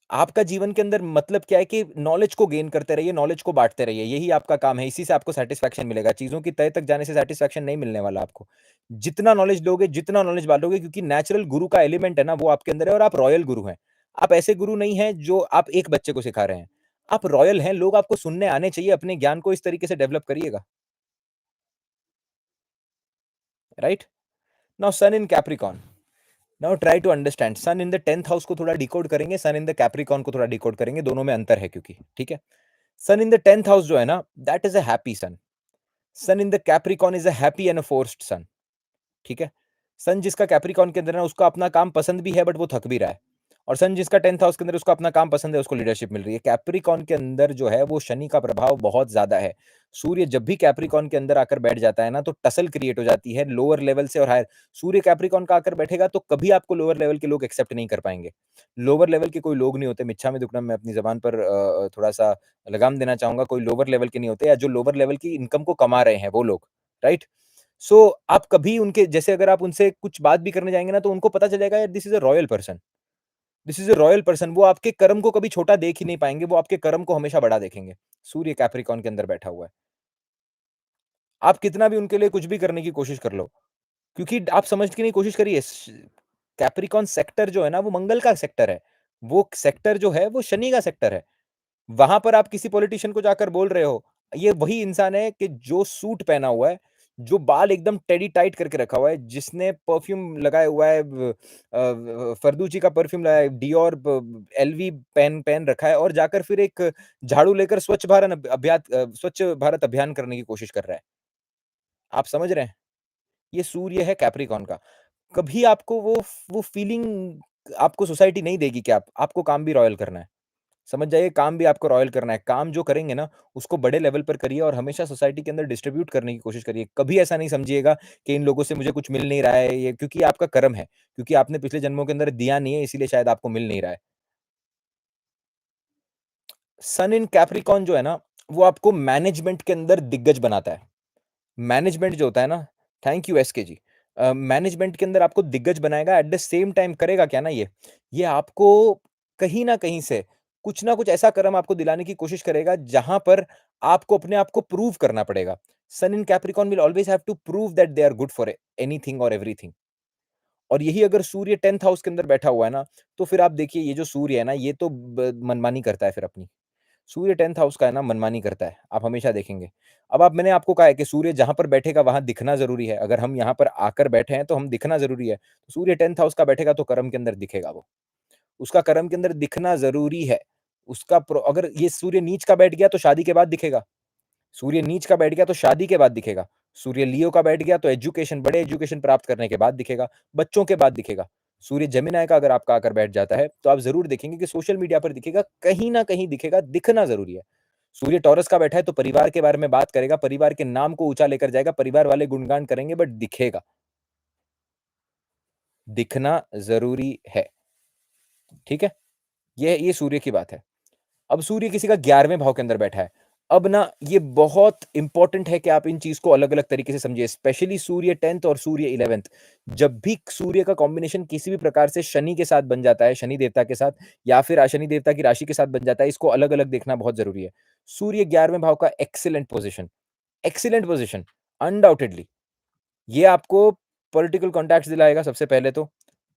आपका जीवन के अंदर मतलब क्या है कि नॉलेज को गेन करते रहिए, नॉलेज को बाँटते रहिए, यही आपका काम है, इसी से आपको सैटिस्फैक्शन मिलेगा, चीज़ों की तह तक जाने से सैटिस्फैक्शन नहीं मिलने वाला आपको। जितना नॉलेज लोगे, जितना नॉलेज बाँटोगे क्योंकि नेचुरल गुरु का एलिमेंट है ना, वो आपके अंदर है और आप रॉयल गुरु हैं। आप ऐसे गुरु नहीं हैं जो आप एक बच्चे को सिखा रहे हैं। आप रॉयल हैं, लोग आपको सुनने आने चाहिए, अपने ज्ञान को इस तरीके से डेवलप करिएगा, right? Now sun in Capricorn, now try to understand sun in the 10th house को थोड़ा डिकोड करेंगे, सन इन द कैप्रिकॉर्न को थोड़ा डिकोड करेंगे, दोनों में अंतर है क्योंकि, ठीक है? Sun in the 10th house जो है ना, that is a happy sun. Sun in the Capricorn is a happy and a forced sun, ठीक है? सन जिसका कैप्रिकॉर्न के अंदर है ना, उसको अपना काम पसंद भी है बट वो थक भी रहा है। और सन जिसका 10th हाउस के अंदर है, उसको अपना काम पसंद है, उसको लीडरशिप मिल रही है। कैप्रिकॉर्न के अंदर जो है वो शनि का प्रभाव बहुत ज़्यादा है। सूर्य जब भी कैप्रिकॉर्न के अंदर आकर बैठ जाता है ना, तो टसल क्रिएट हो जाती है लोअर लेवल से और हायर। सूर्य कैप्रिकॉर्न का आकर बैठेगा तो कभी आपको लोअर लेवल के लोग एक्सेप्ट नहीं कर पाएँगे। लोअर लेवल के कोई लोग नहीं होते, मिच्छामि दुक्कडम मैं अपनी ज़बान पर थोड़ा-सा लगाम देना चाहूँगा, कोई लोअर लेवल के नहीं होते या जो लोअर लेवल की इनकम को कमा रहे हैं वो लोग, राइट? सो आप कभी उनके जैसे अगर आप उनसे कुछ बात भी करने जाएँगे ना, तो उनको पता चल जाएगा यार this is a royal person, this is a royal person. वो आपके कर्म को कभी छोटा देख ही नहीं पाएँगे, वो आपके कर्म को हमेशा बड़ा देखेंगे। सूर्य कैप्रिकॉर्न के अंदर बैठा हुआ है। आप कितना भी उनके लिए कुछ भी करने की कोशिश कर लो, क्योंकि आप समझने की कोशिश करिए कैप्रिकॉर्न सेक्टर जो है ना, वो मंगल का सेक्टर है। वो सेक्टर जो है, वो शनि का सेक्टर है। वहाँ पर आप किसी पॉलिटिशियन को जाकर बोल रहे हो, ये वही इंसान है कि जो सूट पहना हुआ है, जो बाल एकदम टेडी टाइट करके रखा हुआ है, जिसने परफ्यूम लगाया हुआ है, फर्दूची का परफ्यूम लगाया है, डियोर एलवी पहन पहन रखा है और जाकर फिर एक झाड़ू लेकर स्वच्छ भारत अभियान करने की कोशिश कर रहा है। आप समझ रहे हैं? ये सूर्य है कैप्रिकॉर्न का। कभी आपको वो फीलिंग आपको सोसाइटी नहीं देगी कि आपको काम भी रॉयल करना है। समझ जाइए काम भी आपको रॉयल करना है। काम जो करेंगे ना, उसको बड़े लेवल पर करिए और हमेशा सोसाइटी के अंदर डिस्ट्रीब्यूट करने की कोशिश करिए। कभी ऐसा नहीं समझिएगा कि इन लोगों से मुझे कुछ मिल नहीं रहा है, ये क्योंकि ये आपका कर्म है। क्योंकि आपने पिछले जन्मों के अंदर दिया नहीं है, इसीलिए शायद आपको मिल नहीं रहा है। सन इन कैप्रिकॉर्न जो है ना, वो आपको मैनेजमेंट के अंदर दिग्गज बनाता है। मैनेजमेंट जो होता है ना, thank you SK ji. Management के अंदर आपको दिग्गज बनाएगा, एट द सेम टाइम करेगा क्या ना ये आपको कहीं न कहीं से कुछ ना कुछ ऐसा कर्म आपको दिलाने की कोशिश करेगा, जहाँ पर आपको अपने आप को प्रूव करना पड़ेगा। Sun in Capricorn will always have to prove that they are good for anything और एवरीथिंग। और यही अगर सूर्य 10th हाउस के अंदर बैठा हुआ है ना, तो फिर आप देखिए ये जो सूर्य है ना, ये तो मनमानी करता है फिर अपनी। सूर्य 10th हाउस का है ना मनमानी करता है, आप हमेशा देखेंगे। अब आप मैंने आपको कहा है कि सूर्य जहाँ पर बैठेगा वहाँ दिखना ज़रूरी है, अगर हम यहाँ पर आकर बैठे हैं तो हम दिखना ज़रूरी है। सूर्य 10th हाउस का बैठेगा तो कर्म के अंदर दिखेगा वो, उसका कर्म के अंदर दिखना ज़रूरी है। उसका प्रो अगर ये सूर्य नीच का बैठ गया तो शादी के बाद दिखेगा, सूर्य नीच का बैठ गया तो शादी के बाद दिखेगा, सूर्य लियो का बैठ गया तो बड़े एजुकेशन प्राप्त करने के बाद दिखेगा, बच्चों के बाद दिखेगा। सूर्य जेमिनी का अगर आपका आकर बैठ जाता है, तो आप ज़रूर देखेंगे कि सोशल मीडिया पर दिखेगा, कहीं न कहीं दिखेगा, दिखना ज़रूरी है। सूर्य टॉरस का बैठा है तो परिवार के बारे में बात करेगा, परिवार के नाम को ऊँचा लेकर जाएगा, परिवार वाले गुणगान करेंगे बट दिखेगा, दिखना ज़रूरी है, ठीक है? ये सूर्य की बात है। अब सूर्य किसी का 11वें भाव के अंदर बैठा है। अब ना ये बहुत इम्पोर्टेंट है कि आप इन चीज़ को अलग-अलग तरीके से समझिए, स्पेशली सूर्य 10th और सूर्य 11th। जब भी सूर्य का कॉम्बिनेशन किसी भी प्रकार से शनि के साथ बन जाता है, शनि देवता के साथ या फिर शनि देवता की राशि के साथ बन जाता है, इसको अलग-अलग देखना बहुत ज़रूरी है। सूर्य 11वें भाव का एक्सीलेंट पोज़ीशन, अनडाउटेडली। ये आपको पॉलिटिकल कॉन्टैक्ट्स दिलाएगा सबसे पहले तो,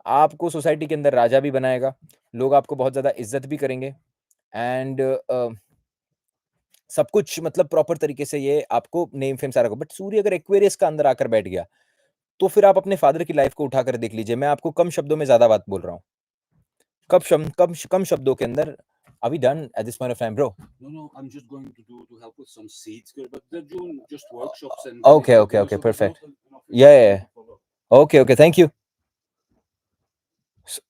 आपको सोसाइटी के अंदर राजा भी बनाएगा, लोग आपको बहुत ज़्यादा इज़्ज़त भी करेंगे एंड सब कुछ मतलब प्रॉपर तरीके से ये आपको नेम फेम सारा बट सूर्य अगर एक्वेरियस का अंदर आकर बैठ गया, तो फिर आप अपने फादर की लाइफ़ को उठाकर देख लीजिए, मैं आपको कम शब्दों में ज़्यादा बात बोल रहा हूँ। कम शब्दों के अंदर are we done at this point of time bro? No, no, I'm just going to help with some seeds here, but they're doing just workshops and Okay, anything, okay, okay, so there's perfect. not enough Yeah, yeah, information yeah. to follow. Okay, okay, thank you. स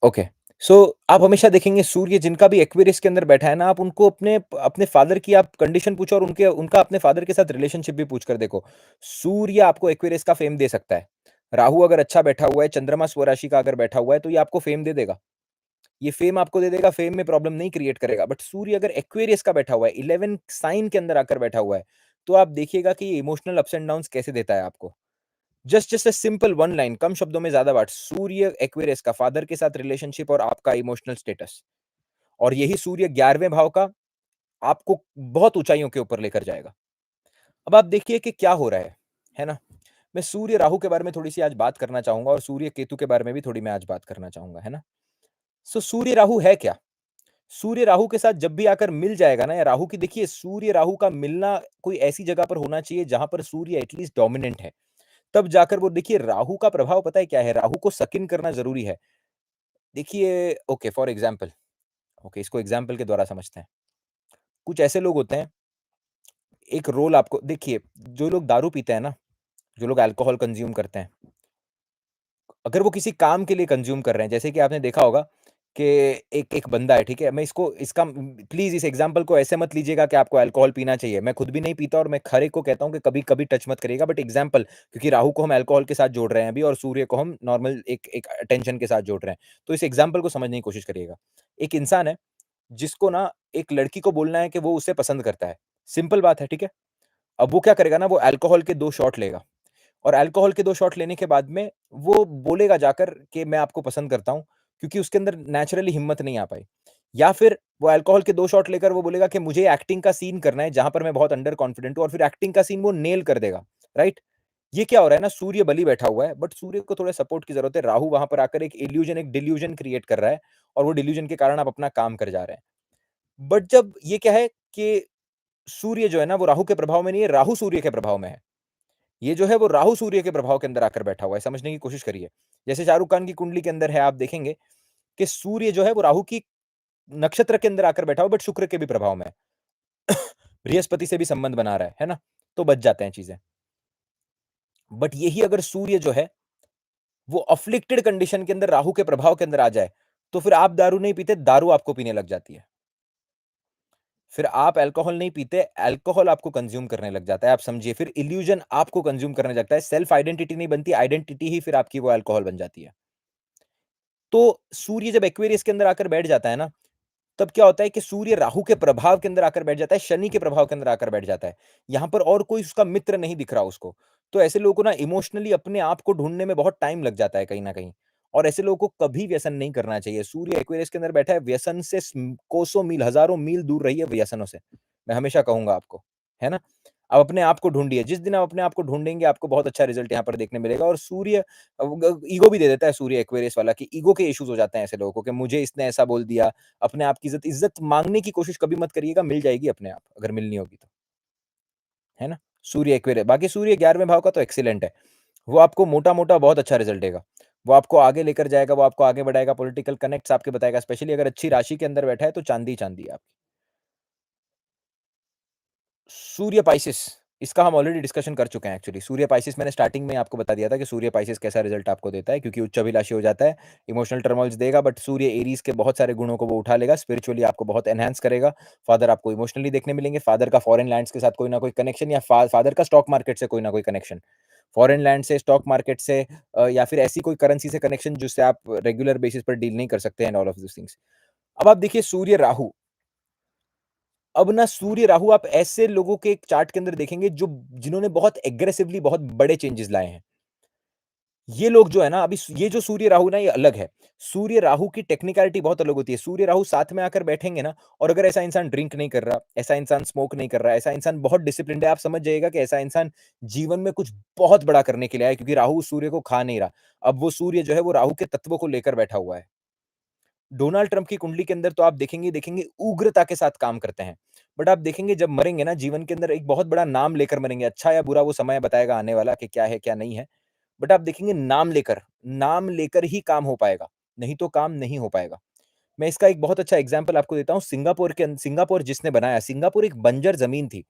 okay, सो आप हमेशा देखेंगे सूर्य जिनका भी Aquarius के अंदर बैठा है ना, आप उनको अपने अपने फादर की आप कंडीशन पूछो और उनके उनका अपने फादर के साथ रिलेशनशिप भी पूछ कर देखो। सूर्य आपको एक्वेरियस का फेम दे सकता है। राहु अगर अच्छा बैठा हुआ है, चंद्रमा स्वराशि का अगर बैठा हुआ है, तो ये आपको फेम दे देगा। ये फेम आपको दे देगा, फेम में प्रॉब्लम नहीं क्रिएट करेगा। बट सूर्य अगर एक्वेरियस का बैठा हुआ है, 11 साइन के अंदर आकर बैठा हुआ है, तो आप देखिएगा कि ये इमोशनल अप्स एंड डाउन्स कैसे देता है आपको। Just just a simple one line, कम शब्दों में ज्यादा बात। सूर्य एक्वेरियस का फादर के साथ रिलेशनशिप और आपका इमोशनल स्टेटस, और यही सूर्य 11वें भाव का आपको बहुत ऊंचाइयों के ऊपर लेकर जाएगा। अब आप देखिए कि क्या हो रहा है ना? मैं सूर्य राहु के बारे में थोड़ी सी आज बात करना चाहूंगा और सूर्य केतु के बारे में भी थोड़ी मैं आज बात करना चाहूंगा, है ना? सो सूर्य राहु है क्या? सूर्य राहु के साथ जब भी आकर मिल जाएगा ना, या राहु की, देखिए सूर्य राहु का मिलना कोई ऐसी जगह पर होना चाहिए जहां पर सूर्य एटलीस्ट डोमिनेंट है। तब जाकर वो, देखिए राहु का प्रभाव पता है क्या है? राहु को सक इन करना ज़रूरी है। देखिए ओके फॉर एग्ज़ाम्पल, ओके इसको एग्ज़ाम्पल के द्वारा समझते हैं। कुछ ऐसे लोग होते हैं, एक रोल आपको देखिए, जो लोग दारू पीते हैं ना, जो लोग अल्कोहल कंज़्यूम करते हैं, अगर वो किसी काम के लिए कंज़्यूम कर रहे हैं, जैसे कि आपने देखा होगा कि एक एक बंदा है, ठीक है? मैं इसको इसका प्लीज़ इस एग्ज़ाम्पल को ऐसे मत लीजिएगा कि आपको अल्कोहल पीना चाहिए। मैं खुद भी नहीं पीता और मैं हर एक को कहता हूँ कि कभी-कभी टच मत करिएगा, बट एग्ज़ाम्पल, क्योंकि राहु को हम अल्कोहल के साथ जोड़ रहे हैं अभी और सूर्य को हम नॉर्मल एक एक अटेंशन के साथ जोड़ रहे हैं। तो इस एग्ज़ाम्पल को समझने की कोशिश करिएगा। एक इंसान है, जिसको ना एक लड़की को बोलना है कि वो उसे पसंद करता है। सिंपल बात है, ठीक है? अब वो क्या करेगा ना, वो अल्कोहल के 2 शॉट लेगा। और अल्कोहल के 2 शॉट लेने के बाद में वो बोलेगा जाकर कि मैं आपको पसंद करता हूँ, क्योंकि उसके अंदर नेचुरली हिम्मत नहीं आ पाई। या फिर वो अल्कोहल के 2 शॉट लेकर वो बोलेगा कि मुझे एक्टिंग का सीन करना है जहाँ पर मैं बहुत अंडर कॉन्फिडेंट हूँ, और फिर एक्टिंग का सीन वो नेल कर देगा, राइट? ये क्या हो रहा है ना, सूर्य बलि बैठा हुआ है, बट सूर्य को थोड़ा सपोर्ट की ज़रूरत है। राहु वहाँ पर आकर एक इल्यूजन, एक डिल्यूजन क्रिएट कर रहा है, और वो डिल्यूजन के कारण आप अपना काम कर जा रहे हैं। बट जब ये क्या है कि सूर्य जो है ना, वो राहु के प्रभाव में नहीं है, राहु सूर्य के प्रभाव में है। ये जो है वो राहु सूर्य के प्रभाव के अंदर आकर बैठा हुआ है, समझने की कोशिश करिए। जैसे शाहरुख खान की कुंडली के अंदर है, आप देखेंगे कि सूर्य जो है वो राहु की नक्षत्र के अंदर आकर बैठा हुआ, बट शुक्र के भी प्रभाव में है। बृहस्पति से भी संबंध बना रहा है ना? तो बच जाते हैं चीज़ें। बट यही अगर सूर्य जो है, वो अफ़्लिक्टेड कंडीशन के अंदर राहु के प्रभाव के अंदर आ जाए, तो फिर आप दारू नहीं पीते, दारू आपको पीने लग जाती है। फिर आप अल्कोहल नहीं पीते, अल्कोहल आपको कंज़्यूम करने लग जाता है, आप समझिए। फिर इल्यूज़न आपको कंज़्यूम करने लगता है, सेल्फ आइडेंटिटी नहीं बनती, आइडेंटिटी ही फिर आपकी वो अल्कोहल बन जाती है। तो सूर्य जब एक्वेरियस के अंदर आकर बैठ जाता है ना, तब क्या होता है कि सूर्य राहु के प्रभाव के अंदर आकर बैठ जाता है, शनि के प्रभाव के अंदर आकर बैठ जाता है। यहाँ पर और कोई उसका मित्र नहीं दिख रहा उसको। तो ऐसे लोगों को ना इमोशनली अपने आप को ढूँढने में बहुत टाइम लग जाता है कहीं न कहीं, और ऐसे लोगों को कभी व्यसन नहीं करना चाहिए। सूर्य एक्वेरियस के अंदर बैठा है, व्यसन से कोसों मील, हज़ारों मील दूर रहिए व्यसनों से। मैं हमेशा कहूँगा आपको, है ना? आप अपने आप को ढूँढिए, जिस दिन आप अपने आप को ढूँढेंगे, आपको बहुत अच्छा रिज़ल्ट यहाँ पर देखने मिलेगा। और सूर्य ईगो भी दे देता है सूर्य एक्वेरियस वाला, कि ईगो के इश्यूज़ हो जाते हैं ऐसे लोगों को कि मुझे इसने ऐसा बोल दिया। अपने आप की इज़्ज़त माँगने की कोशिश कभी मत करिएगा, मिल जाएगी अपने आप, अगर मिलनी होगी तो, है ना? सूर्य एक्वेरियस, बाकी सूर्य 11वें भाव का तो एक्सीलेंट है। वो आपको मोटा-मोटा बहुत अच्छा रिज़ल्ट देगा। वो आपको आगे लेकर जाएगा, वो आपको आगे बढ़ाएगा, पॉलिटिकल कनेक्ट्स आपके बताएगा, स्पेशली अगर अच्छी राशि के अंदर बैठा है तो चाँदी ही चाँदी है आपकी। सूर्य पाइसेस, इसका हम ऑलरेडी डिस्कशन कर चुके हैं एक्चुअली। सूर्य पाइसेस मैंने स्टार्टिंग में आपको बता दिया था कि सूर्य पाइसेस कैसा रिज़ल्ट आपको देता है, क्योंकि उच्चाभिलाषी हो जाता है, इमोशनल टर्मोइल्स देगा, बट सूर्य एरीज़ के बहुत सारे गुणों को वो उठा लेगा, स्पिरिचुअली आपको बहुत एनहांस करेगा। फादर आपको इमोशनली देखने मिलेंगे, फादर का फॉरेन लैंड्स के साथ कोई ना कोई कनेक्शन, या फादर का स्टॉक मार्केट से कोई ना कोई कनेक्शन। फॉरेन लैंड से, स्टॉक मार्केट से, या फिर ऐसी कोई करेंसी से कनेक्शन जिससे आप रेगुलर बेसिस पर डील नहीं कर सकते and all of these things. अब आप देखिए सूर्य राहु, अब ना सूर्य राहु आप ऐसे लोगों के एक चार्ट के अंदर देखेंगे जो जिन्होंने बहुत एग्रेसिवली बहुत बड़े चेंजेस लाए हैं। ये लोग जो है ना अभी ये जो सूर्य राहु ना ये अलग है। सूर्य राहु की टेक्निकैलिटी बहुत अलग होती है। सूर्य राहु साथ में आकर बैठेंगे ना और अगर ऐसा इंसान ड्रिंक नहीं कर रहा, ऐसा इंसान स्मोक नहीं कर रहा, ऐसा इंसान बहुत डिसिप्लिन्ड है, आप समझ जाइएगा कि ऐसा इंसान जीवन में कुछ बहुत बड़ा करने के लिए आया है क्योंकि राहु सूर्य को खा नहीं रहा। अब वो सूर्य जो है वो राहु के तत्व को लेकर बैठा हुआ है। डोनाल्ड ट्रंप की कुंडली के अंदर तो आप देखेंगे उग्रता के साथ काम करते हैं। बट आप देखेंगे जब मरेंगे ना जीवन के अंदर एक बहुत बड़ा नाम लेकर मरेंगे, अच्छा या बुरा वो समय बताएगा आने वाला कि क्या है, क्या नहीं है। बट आप देखेंगे नाम लेकर ही काम हो पाएगा, नहीं तो काम नहीं हो पाएगा। मैं इसका एक बहुत अच्छा एग्ज़ाम्पल आपको देता हूँ सिंगापुर जिसने बनाया, सिंगापुर एक बंजर ज़मीन थी।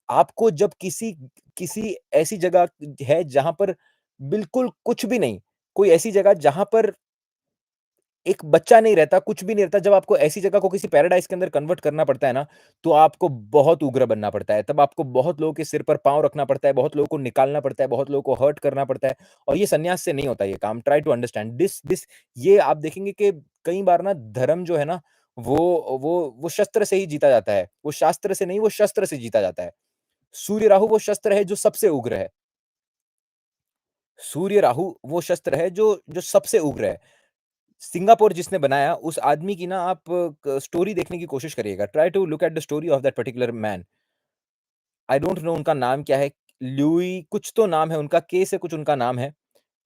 आपको जब किसी किसी ऐसी जगह है जहाँ पर बिल्कुल कुछ भी नहीं, कोई ऐसी जगह जहाँ पर एक बच्चा नहीं रहता, कुछ भी नहीं रहता, जब आपको ऐसी जगह को किसी पैराडाइज़ के अंदर कन्वर्ट करना पड़ता है ना, तो आपको बहुत उग्र बनना पड़ता है। तब आपको बहुत लोगों के सिर पर पाँव रखना पड़ता है, बहुत लोगों को निकालना पड़ता है, बहुत लोगों को हर्ट करना पड़ता है और ये संन्यास से नहीं होता ये काम। ट्राई टू अंडरस्टैंड दिस ये आप देखेंगे कि कई बार ना धर्म जो है ना, वो शस्त्र से ही जीता जाता है। वो शास्त्र से नहीं, वो शस्त्र से जीता जाता है। सूर्य राहु वो शस्त्र है जो सबसे उग्र है। सूर्य राहु वो शस्त्र है जो सबसे उग्र है। सिंगापुर जिसने बनाया उस आदमी की ना आप स्टोरी देखने की कोशिश करिएगा। Try to look at the story of that particular man. I don't know उनका नाम क्या है? ल्यूई कुछ तो नाम है उनका, के से कुछ उनका नाम है।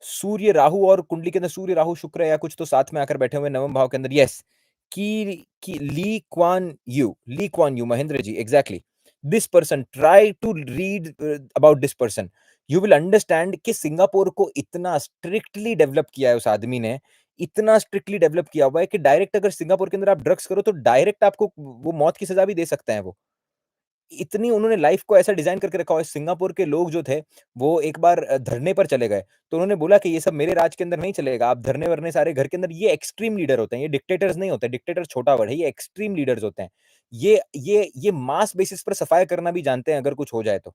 सूर्य राहु और कुंडली के अंदर सूर्य राहु शुक्र या कुछ तो साथ में आकर बैठे हुए हैं नवम भाव के अंदर। यस, की Lee Kuan Yew Mahendra ji, exactly. This person, try to read about this person. You will understand कि सिंगापुर को इतना स्ट्रिक्टली डेवलप किया है उस आदमी ने, इतना स्ट्रिक्टली डेवलप किया हुआ है कि डायरेक्ट अगर सिंगापुर के अंदर आप ड्रग्स करो तो डायरेक्ट आपको वो मौत की सजा भी दे सकते हैं वो। इतनी उन्होंने लाइफ को ऐसा डिज़ाइन करके रखा हुआ है। सिंगापुर के लोग जो थे, वो एक बार धरने पर चले गए, तो उन्होंने बोला कि ये सब मेरे राज के अंदर नहीं चलेगा, आप धरने-वरने सारे घर के अंदर। ये एक्सट्रीम लीडर होते हैं, ये डिक्टेटर्स नहीं होते, डिक्टेटर छोटा वर्ड है, ये एक्सट्रीम लीडर्स होते हैं। ये मास बेसिस पर सफाया करना भी जानते हैं अगर कुछ हो जाए तो।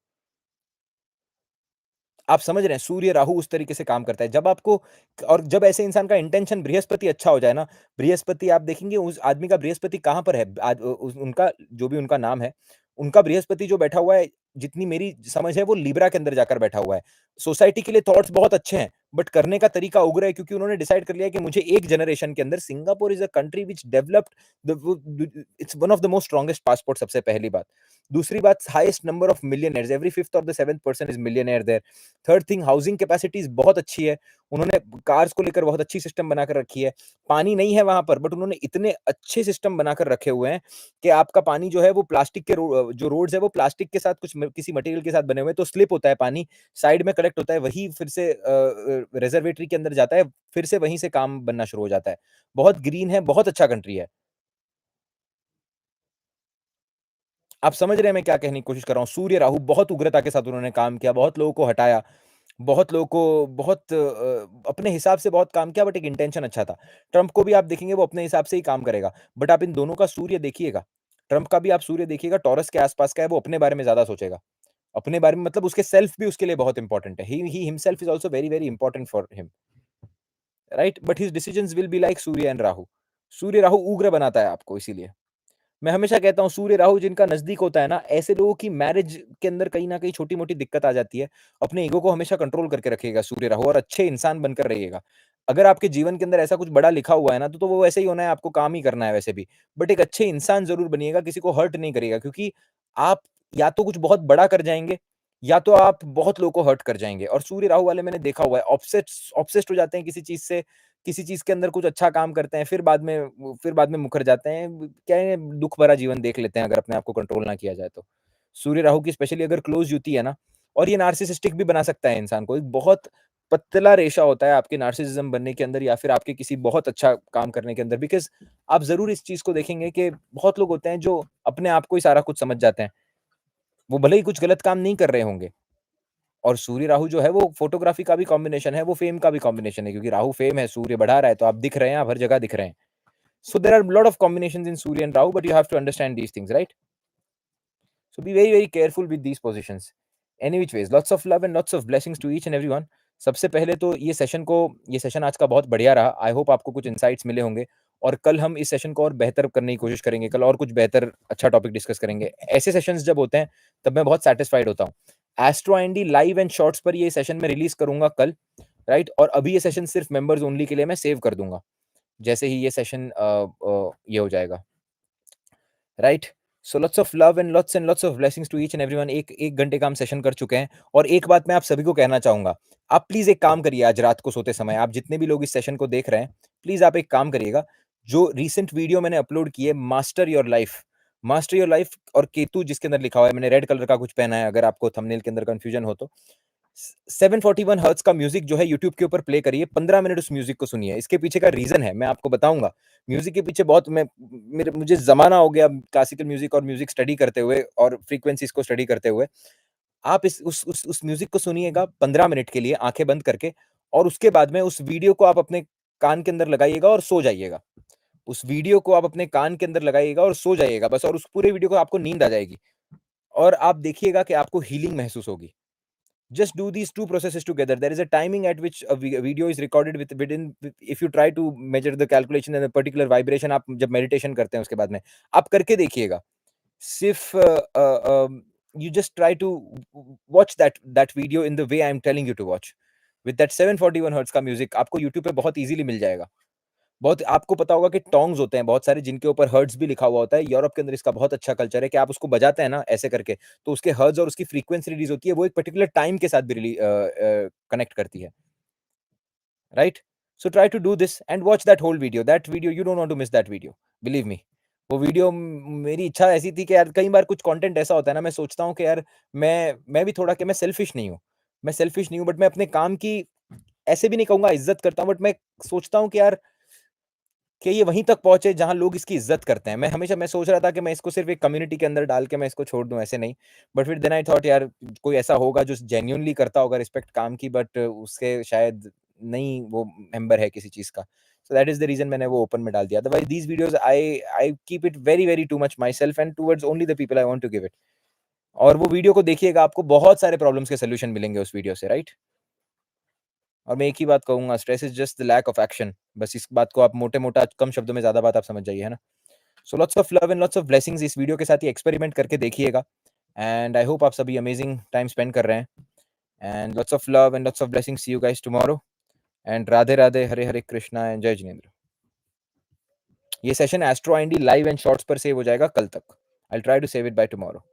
आप समझ रहे हैं, सूर्य राहु उस तरीके से काम करता है। जब आपको और जब ऐसे इंसान का इंटेंशन बृहस्पति अच्छा हो जाए ना, बृहस्पति आप देखेंगे उस आदमी का बृहस्पति कहाँ पर है? आज उनका जो भी उनका नाम है, उनका बृहस्पति जो बैठा हुआ है, जितनी मेरी समझ है वो लिब्रा के अंदर जाकर बैठा हुआ है। सोसाइटी के लिए थॉट्स बहुत अच्छे हैं, बट करने का तरीका उग्र है क्योंकि उन्होंने डिसाइड कर लिया है कि मुझे एक जनरेशन के अंदर Singapore is a country which developed its one of the most strongest passport सबसे पहली बात। दूसरी बात highest number of millionaires, every 5th or the 7th person is millionaire there. Third thing housing capacities बहुत अच्छी है। उन्होंने कार्स को लेकर बहुत अच्छी सिस्टम बनाकर रखी है। पानी नहीं है वहाँ पर बट उन्होंने इतने अच्छे सिस्टम बनाकर रखे हुए हैं कि आपका पानी जो है वो प्लास्टिक के जो रोड्स है वो प्लास्टिक के साथ कुछ किसी मटेरियल के साथ बने हुए हैं तो स्लिप होता है पानी, साइड में कलेक्ट होता है, वही फिर से रिजर्वेटरी के अंदर जाता है, फिर से वहीं से काम बनना शुरू हो जाता है। बहुत ग्रीन है, बहुत अच्छा कंट्री है। आप समझ रहे हैं मैं क्या कहने की कोशिश कर रहा हूँ? सूर्य राहु बहुत उग्रता के साथ उन्होंने काम किया, बहुत लोगों को हटाया, बहुत लोगों को बहुत अपने हिसाब से बहुत काम किया बट एक इंटेंशन अच्छा था। ट्रम्प को भी आप देखेंगे वो अपने हिसाब से ही काम करेगा, बट आप इन दोनों का सूर्य देखिएगा, ट्रम्प का भी आप सूर्य देखिएगा टॉरस के आस-पास का है, वो अपने बारे में ज़्यादा सोचेगा। अपने बारे में मतलब उसके सेल्फ भी उसके लिए बहुत इम्पोर्टेंट है। He himself is also very, very important for him, right? But his decisions will be like Surya and Rahu. सूर्य राहु उग्र बनाता है आपको इसीलिए। मैं हमेशा कहता हूँ सूर्य राहु जिनका नज़दीक होता है ना, ऐसे लोगों की मैरिज के अंदर कहीं न कहीं छोटी-मोटी दिक्कत आ जाती है। अपने ईगो को हमेशा कंट्रोल करके रखिएगा सूर्य राहु और अच्छे इंसान बनकर रहिएगा। अगर आपके जीवन के अंदर ऐसा कुछ बड़ा लिखा हुआ है ना, तो वो वैसे ही होना है, आपको काम ही करना है वैसे भी। बट एक अच्छे इंसान ज़रूर बनिएगा, किसी को हर्ट नहीं करिएगा क्योंकि आप या तो कुछ बहुत बड़ा कर जाएँगे, या तो आप बहुत लोगों को हर्ट कर जाएँगे और सूर्य राहु वाले मैंने देखा हुआ है, ऑब्सेस्ड हो जाते हैं किसी चीज़ से, किसी चीज़ के अंदर कुछ अच्छा काम करते हैं, फिर बाद में मुकर जाते हैं। क्या है दुःख भरा जीवन देख लेते हैं अगर अपने आप को कंट्रोल ना किया जाए तो। सूर्य राहु की स्पेशली अगर क्लोज़ युति है ना और ये नार्सिसिस्टिक भी बना सकता है इंसान को। एक बहुत पतला रेशा होता है आपके नार्सिसिज़्म बनने के अंदर या फिर आपके किसी बहुत अच्छा काम करने के अंदर बिकॉज़ आप ज़रूर इस चीज़ को देखेंगे कि बहुत लोग होते हैं जो अपने आप को ही सारा कुछ समझ जाते हैं। वो भले ही कुछ गलत काम नहीं कर रहे होंगे। और सूर्य राहु जो है वो फ़ोटोग्राफ़ी का भी कॉम्बिनेशन है, वो फ़ेम का भी कॉम्बिनेशन है क्योंकि राहु फ़ेम है, सूर्य बढ़ा रहा है, तो आप दिख रहे हैं, आप हर जगह दिख रहे हैं। So there are a lot of combinations in Surya and Rahu, but you have to understand these things, right? So be very, very careful with these positions. Any which ways, lots of love and lots of blessings to each and everyone. सबसे पहले तो ये session आज का बहुत बढ़िया रहा। I hope आपको कुछ इनसाइट्स मिले होंगे और कल हम इस सेशन को और बेहतर करने की कोशिश करेंगे। कल और कुछ बेहतर अच्छा टॉपिक डिस्कस करेंगे। ऐसे सेशंस जब होते हैं, तब मैं बहुत सैटिस्फाइड होता हूँ। Astro IND live and shorts पर ये सेशन मैं रिलीज़ करूँगा कल। राइट? और अभी ये सेशन सिर्फ मेंबर्स ओनली के लिए मैं सेव कर दूँगा, जैसे ही ये सेशन ये हो जाएगा, right? So lots of love and lots of blessings to each and everyone. 1 घंटे का हम सेशन कर चुके हैं और एक बात मैं आप सभी को कहना चाहूँगा, आप प्लीज़ एक काम करिए आज रात को सोते समय, आप जितने भी लोग इस सेशन को देख रहे हैं, प्लीज़ आप एक काम करिएगा, जो रीसेंट वीडियो मैंने अपलोड की है मास्टर योर लाइफ और केतु जिसके अंदर लिखा हुआ है, मैंने रेड कलर का कुछ पहना है अगर आपको थंबनेल के अंदर कन्फ्यूजन हो तो। 741 हर्ट्ज का म्यूजिक जो है यूट्यूब के ऊपर प्ले करिए, 15 मिनट उस म्यूजिक को सुनिए। इसके पीछे का रीज़न है, मैं आपको बताऊँगा। म्यूजिक के पीछे बहुत मुझे ज़माना हो गया क्लासिकल म्यूजिक और म्यूजिक स्टडी करते हुए और फ्रीक्वेंसीज़ को स्टडी करते हुए। आप इस उस म्यूजिक को सुनिएगा 15 मिनट के लिए आँखें बंद करके और उसके बाद में उस वीडियो को आप अपने कान के अंदर लगाइएगा और सो जाइएगा। उस वीडियो को आप अपने कान के अंदर लगाइएगा और सो जाइएगा बस, और उस पूरे वीडियो को आपको नींद आ जाएगी और आप देखिएगा कि आपको हीलिंग महसूस होगी। Just do these two processes together. There is a timing at which a video is recorded if you try to measure the calculation and a particular vibration, आप जब meditation करते हैं उसके बाद में आप करके देखिएगा। सिर्फ you just try to watch that video in the way I am telling you to watch with that 741 hertz का म्यूजिक आपको YouTube पे बहुत इजीली मिल जाएगा। बहुत आपको पता होगा कि टोंग्स होते हैं बहुत सारे जिनके ऊपर हर्ट्ज भी लिखा हुआ होता है। यूरोप के अंदर इसका बहुत अच्छा कल्चर है कि आप उसको बजाते हैं ना ऐसे करके, तो उसके हर्ट्ज और उसकी फ्रीक्वेंसी रिलीज़ होती है, वो एक पर्टिकुलर टाइम के साथ भी कनेक्ट करती है, right? So try to do this and watch that video you don't want to miss that video, believe me. वो वीडियो मेरी इच्छा ऐसी थी कि यार कई बार कुछ कंटेंट ऐसा होता है ना, मैं सोचता हूँ कि यार मैं भी थोड़ा कि मैं सेल्फिश नहीं हूँ बट मैं अपने काम की ऐसे भी नहीं कहूँगा इज़्ज़त करता हूँ, बट मैं सोचता हूँ कि ये वहीं तक पहुँचे जहाँ लोग इसकी इज़्ज़त करते हैं। मैं सोच रहा था कि मैं इसको सिर्फ़ एक कम्युनिटी के अंदर डाल के मैं इसको छोड़ दूँ, ऐसे नहीं। बट फिर देन आई थॉट यार कोई ऐसा होगा जो जेन्युइनली करता होगा रिस्पेक्ट काम की, बट उसके शायद नहीं वो मेंबर है किसी चीज़ का। So that is the reason मैंने वो ओपन में डाल दिया। Otherwise these videos I keep it very, very too much myself and towards only the people I want to give it. और वो वीडियो को देखिएगा, आपको बहुत सारे प्रॉब्लम्स के सॉल्यूशन मिलेंगे उस वीडियो से, राइट? और मैं एक ही बात कहूँगा, stress is just the lack of action. बस इस बात को आप मोटे-मोटा कम शब्दों में ज़्यादा बात आप समझ जाइए, है ना? सो lots of love and lots of blessings. इस वीडियो के साथ ही एक्सपेरिमेंट करके देखिएगा एंड आई होप आप सभी अमेजिंग टाइम स्पेंड कर रहे हैं and lots of love and lots of blessings. See you guys tomorrow and Radhe Radhe, Hare Hare Krishna and Jai Jinendra. ये session Astro IND live and shorts पर सेव हो जाएगा कल तक। I will try to save it by tomorrow.